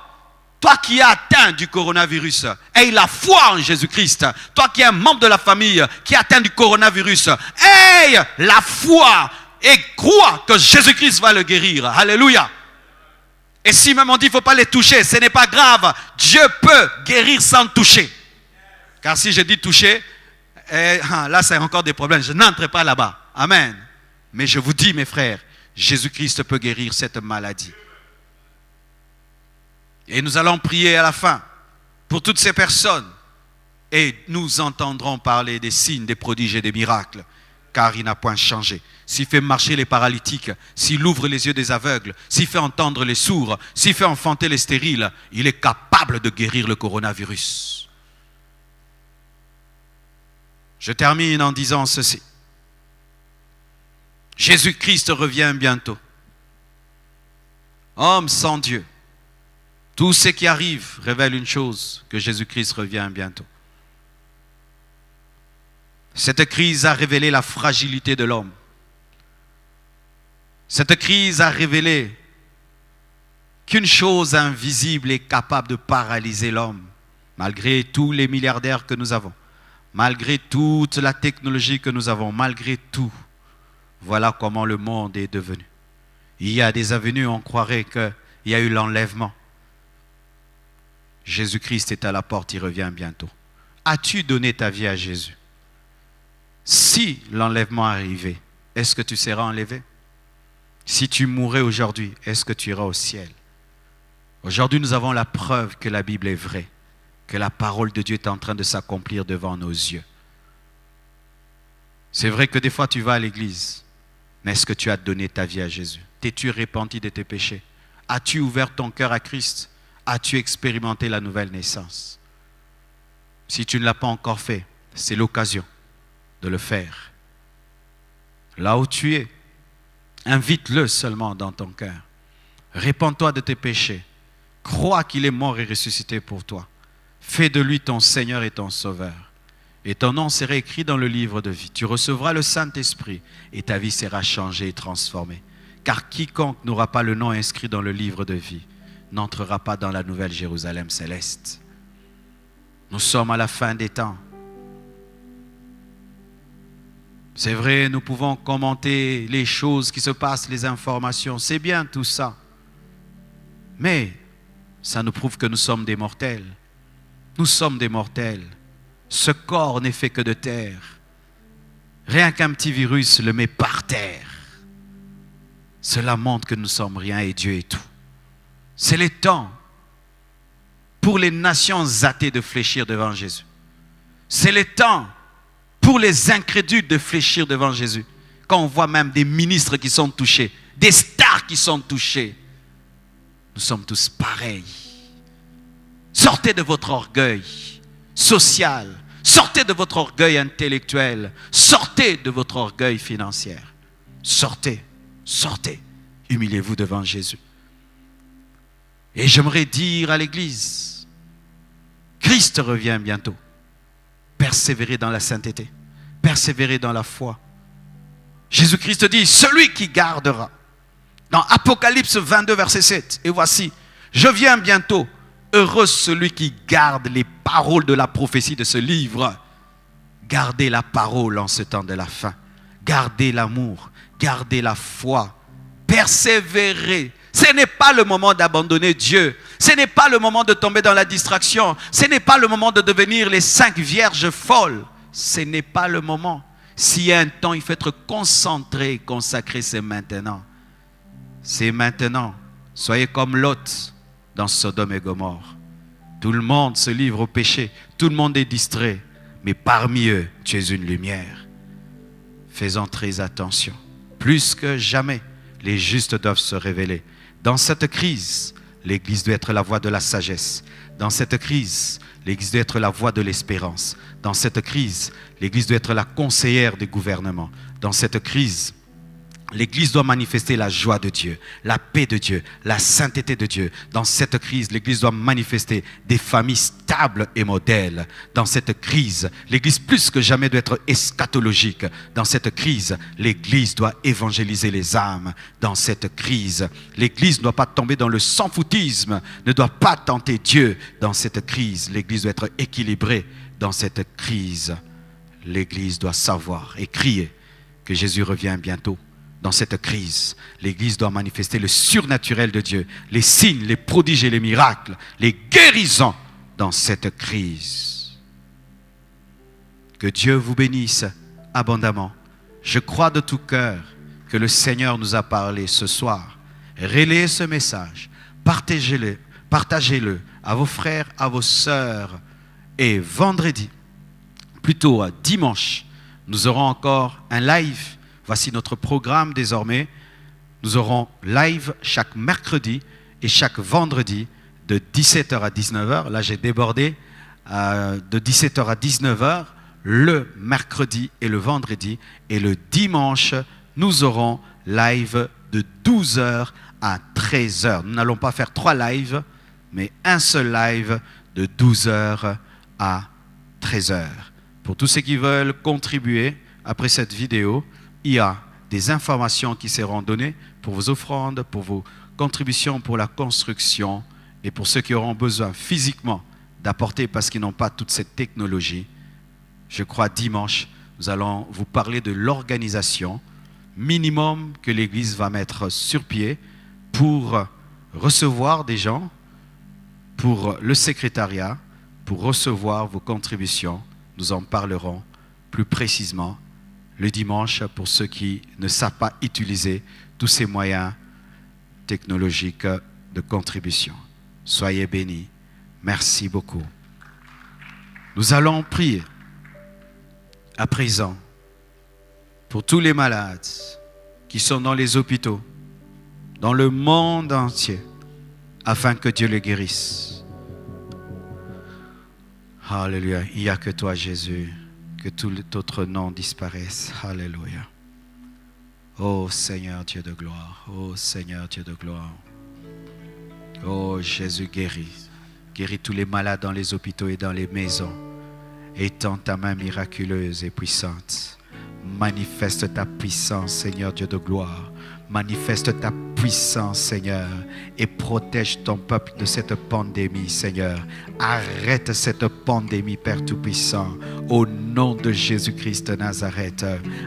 Toi qui es atteint du coronavirus, aie la foi en Jésus-Christ. Toi qui es un membre de la famille qui est atteint du coronavirus, aie la foi et crois que Jésus-Christ va le guérir. Alléluia. Et si même on dit qu'il ne faut pas les toucher, ce n'est pas grave. Dieu peut guérir sans toucher. Car si je dis toucher, là c'est encore des problèmes. Je n'entre pas là-bas. Amen. Mais je vous dis, mes frères, Jésus-Christ peut guérir cette maladie. Et nous allons prier à la fin pour toutes ces personnes. Et nous entendrons parler des signes, des prodiges et des miracles. Car il n'a point changé. S'il fait marcher les paralytiques, s'il ouvre les yeux des aveugles, s'il fait entendre les sourds, s'il fait enfanter les stériles, il est capable de guérir le coronavirus. Je termine en disant ceci. Jésus-Christ revient bientôt. Homme sans Dieu, tout ce qui arrive révèle une chose, que Jésus-Christ revient bientôt. Cette crise a révélé la fragilité de l'homme. Cette crise a révélé qu'une chose invisible est capable de paralyser l'homme, malgré tous les milliardaires que nous avons, malgré toute la technologie que nous avons, malgré tout. Voilà comment le monde est devenu. Il y a des avenues, on croirait qu'il y a eu l'enlèvement. Jésus-Christ est à la porte, il revient bientôt. As-tu donné ta vie à Jésus? Si l'enlèvement arrivait, est-ce que tu seras enlevé? Si tu mourais aujourd'hui, est-ce que tu iras au ciel? Aujourd'hui, nous avons la preuve que la Bible est vraie, que la parole de Dieu est en train de s'accomplir devant nos yeux. C'est vrai que des fois tu vas à l'église, mais est-ce que tu as donné ta vie à Jésus? T'es-tu repenti de tes péchés? As-tu ouvert ton cœur à Christ? As-tu expérimenté la nouvelle naissance? Si tu ne l'as pas encore fait, c'est l'occasion de le faire. Là où tu es, invite-le seulement dans ton cœur. Répands-toi de tes péchés. Crois qu'il est mort et ressuscité pour toi. Fais de lui ton Seigneur et ton Sauveur. Et ton nom sera écrit dans le livre de vie. Tu recevras le Saint-Esprit et ta vie sera changée et transformée. Car quiconque n'aura pas le nom inscrit dans le livre de vie n'entrera pas dans la nouvelle Jérusalem céleste. Nous sommes à la fin des temps. C'est vrai, nous pouvons commenter les choses qui se passent, les informations. C'est bien tout ça. Mais ça nous prouve que nous sommes des mortels. Nous sommes des mortels. Ce corps n'est fait que de terre. Rien qu'un petit virus le met par terre. Cela montre que nous sommes rien et Dieu est tout. C'est le temps pour les nations athées de fléchir devant Jésus. C'est le temps pour les incrédules de fléchir devant Jésus. Quand on voit même des ministres qui sont touchés, des stars qui sont touchés, nous sommes tous pareils. Sortez de votre orgueil social, sortez de votre orgueil intellectuel, sortez de votre orgueil financier. Sortez, sortez, humiliez-vous devant Jésus. Et j'aimerais dire à l'Église, Christ revient bientôt. Persévérez dans la sainteté, persévérez dans la foi. Jésus-Christ dit, celui qui gardera. Dans Apocalypse 22, verset 7, et voici, je viens bientôt. Heureux celui qui garde les paroles de la prophétie de ce livre. Gardez la parole en ce temps de la fin. Gardez l'amour, gardez la foi. Persévérez. Ce n'est pas le moment d'abandonner Dieu. Ce n'est pas le moment de tomber dans la distraction. Ce n'est pas le moment de devenir les 5 vierges folles. Ce n'est pas le moment. S'il y a un temps, il faut être concentré, consacré, c'est maintenant. C'est maintenant. Soyez comme Lot dans Sodome et Gomorrhe. Tout le monde se livre au péché. Tout le monde est distrait. Mais parmi eux, tu es une lumière. Faisons très attention. Plus que jamais, les justes doivent se révéler. Dans cette crise, l'Église doit être la voix de la sagesse. Dans cette crise, l'Église doit être la voix de l'espérance. Dans cette crise, l'Église doit être la conseillère du gouvernement. Dans cette crise, l'Église doit manifester la joie de Dieu, la paix de Dieu, la sainteté de Dieu. Dans cette crise, l'Église doit manifester des familles stables et modèles. Dans cette crise, l'Église plus que jamais doit être eschatologique. Dans cette crise, l'Église doit évangéliser les âmes. Dans cette crise, l'Église ne doit pas tomber dans le sans-foutisme, ne doit pas tenter Dieu. Dans cette crise, l'Église doit être équilibrée. Dans cette crise, l'Église doit savoir et crier que Jésus revient bientôt. Dans cette crise, l'Église doit manifester le surnaturel de Dieu, les signes, les prodiges et les miracles, les guérisons dans cette crise. Que Dieu vous bénisse abondamment. Je crois de tout cœur que le Seigneur nous a parlé ce soir. Relayez ce message, partagez-le à vos frères, à vos sœurs. Et vendredi, plutôt dimanche, nous aurons encore un live. Voici notre programme désormais. Nous aurons live chaque mercredi et chaque vendredi de 17h à 19h. Là, j'ai débordé de 17h à 19h le mercredi et le vendredi. Et le dimanche nous aurons live de 12h à 13h. Nous n'allons pas faire 3 lives, mais un seul live de 12h à 13h. Pour tous ceux qui veulent contribuer après cette vidéo, il y a des informations qui seront données pour vos offrandes, pour vos contributions pour la construction et pour ceux qui auront besoin physiquement d'apporter parce qu'ils n'ont pas toute cette technologie. Je crois dimanche, nous allons vous parler de l'organisation minimum que l'Église va mettre sur pied pour recevoir des gens, pour le secrétariat, pour recevoir vos contributions. Nous en parlerons plus précisément le dimanche pour ceux qui ne savent pas utiliser tous ces moyens technologiques de contribution. Soyez bénis. Merci beaucoup. Nous allons prier à présent pour tous les malades qui sont dans les hôpitaux, dans le monde entier, afin que Dieu les guérisse. Alléluia. Il n'y a que toi, Jésus, que tout autre nom disparaisse. Alléluia. Oh Seigneur Dieu de gloire, oh Seigneur Dieu de gloire. Oh Jésus, guéris. Guéris tous les malades dans les hôpitaux et dans les maisons. Étends ta main miraculeuse et puissante. Manifeste ta puissance, Seigneur Dieu de gloire. Manifeste ta puissance, Seigneur, et protège ton peuple de cette pandémie, Seigneur. Arrête cette pandémie, Père Tout-Puissant, au nom de Jésus-Christ de Nazareth.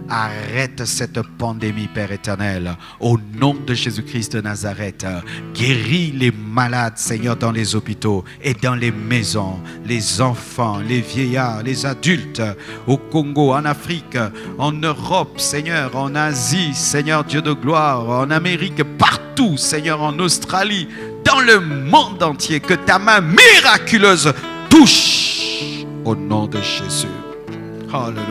Arrête cette pandémie, Père éternel, au nom de Jésus-Christ de Nazareth. Guéris les malades, Seigneur, dans les hôpitaux et dans les maisons, les enfants, les vieillards, les adultes, au Congo, en Afrique, en Europe, Seigneur, en Asie, Seigneur Dieu de gloire, en Amérique, partout, Seigneur, en Australie, dans le monde entier, que ta main miraculeuse touche au nom de Jésus. Alléluia.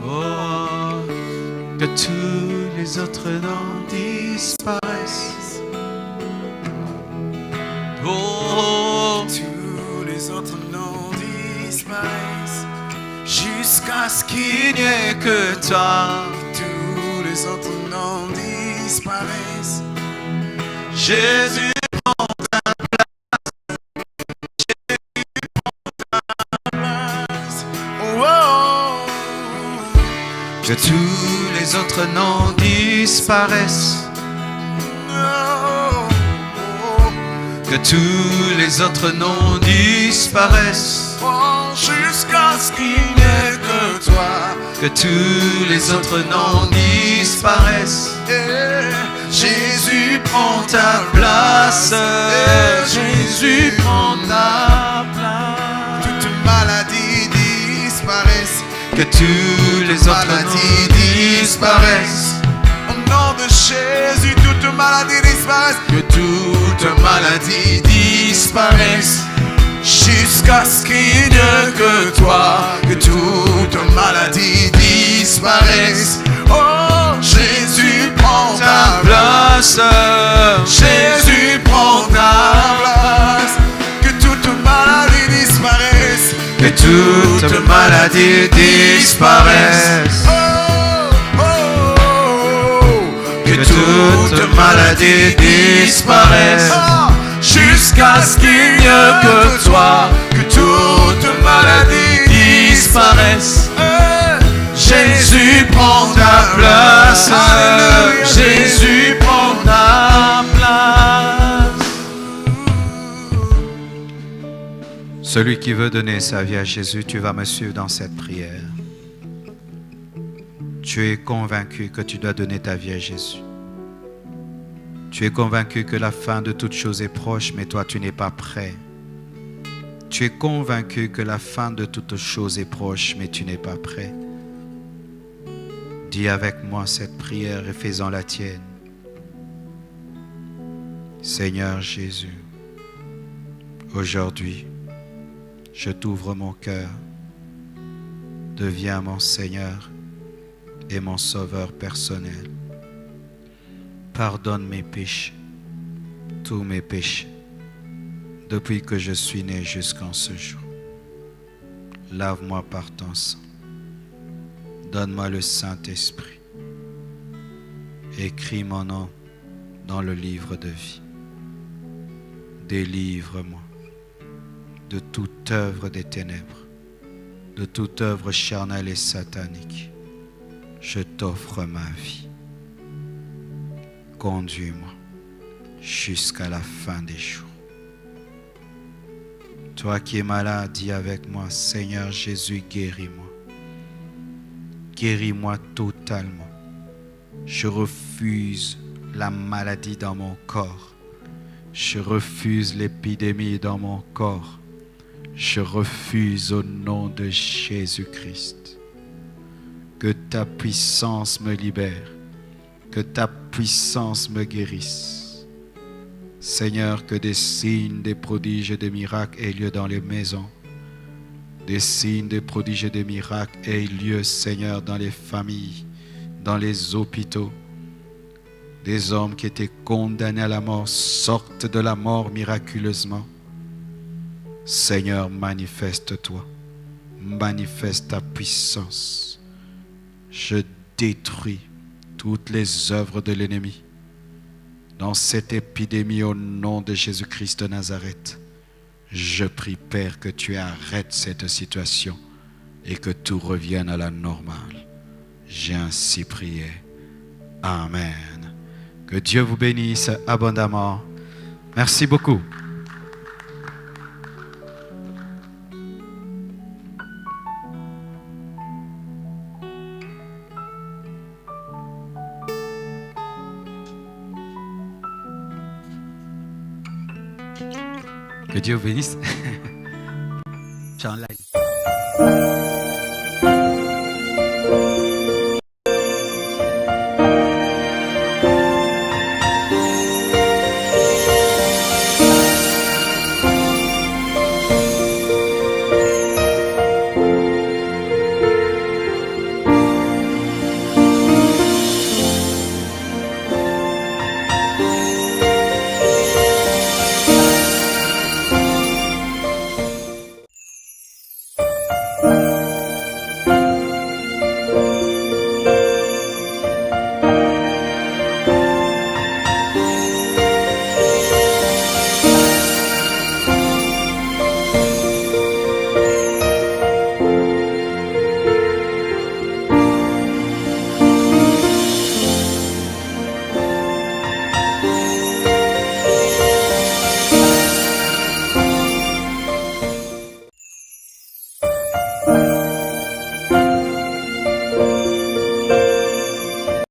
Oh, que tous les autres noms disparaissent. Oh, Tous les autres noms disparaissent jusqu'à ce qu'il n'y ait que toi. Tous les autres noms disparaissent. Jésus, Oh, que tous les autres noms disparaissent. oh, Que tous les autres noms disparaissent. oh, jusqu'à ce qu'il n'y ait que toi. Que tous les autres noms disparaissent. Eh, Jésus prend ta place. Jésus prend ta place. toute maladie disparaisse. Que tous les autres maladies noms disparaissent. Au nom de Jésus, toute maladie disparaisse. Que toute maladie disparaisse. Jusqu'à ce qu'il n'y ait que toi. Que toute maladie disparaisse. Oh, Jésus prend ta place. Jésus prend ta place. Que toute maladie disparaisse. Que toute maladie disparaisse. Oh, oh, oh. Que toute maladie disparaisse. Oh, jusqu'à ce qu'il n'y ait que toi. Que toute maladie disparaisse. Jésus prend ta place. Alléluia. Jésus prend ta place. Celui qui veut donner sa vie à Jésus, tu vas me suivre dans cette prière. Tu es convaincu que tu dois donner ta vie à Jésus. Tu es convaincu que la fin de toute chose est proche, mais toi tu n'es pas prêt. Tu es convaincu que la fin de toute chose est proche, mais tu n'es pas prêt. Dis avec moi cette prière et fais-en la tienne. Seigneur Jésus, aujourd'hui, je t'ouvre mon cœur. Deviens mon Seigneur et mon Sauveur personnel. Pardonne mes péchés, tous mes péchés, depuis que je suis né jusqu'en ce jour. Lave-moi par ton sang. Donne-moi le Saint-Esprit. Écris mon nom dans le livre de vie. Délivre-moi de toute œuvre des ténèbres, de toute œuvre charnelle et satanique. Je t'offre ma vie. Conduis-moi jusqu'à la fin des jours. Toi qui es malade, dis avec moi, Seigneur Jésus, guéris-moi. Guéris-moi totalement. Je refuse la maladie dans mon corps. Je refuse l'épidémie dans mon corps. Je refuse au nom de Jésus-Christ. Que ta puissance me libère. Que ta puissance me guérisse. Seigneur, que des signes, des prodiges et des miracles aient lieu dans les maisons. Des signes, des prodiges et des miracles aient lieu, Seigneur, dans les familles, dans les hôpitaux. Des hommes qui étaient condamnés à la mort sortent de la mort miraculeusement. Seigneur, manifeste-toi. Manifeste ta puissance. Je détruis toutes les œuvres de l'ennemi. Dans cette épidémie, au nom de Jésus-Christ de Nazareth, je prie, Père, que tu arrêtes cette situation et que tout revienne à la normale. J'ai ainsi prié. Amen. Que Dieu vous bénisse abondamment. Merci beaucoup. Que Dieu vous bénisse. Je suis en live.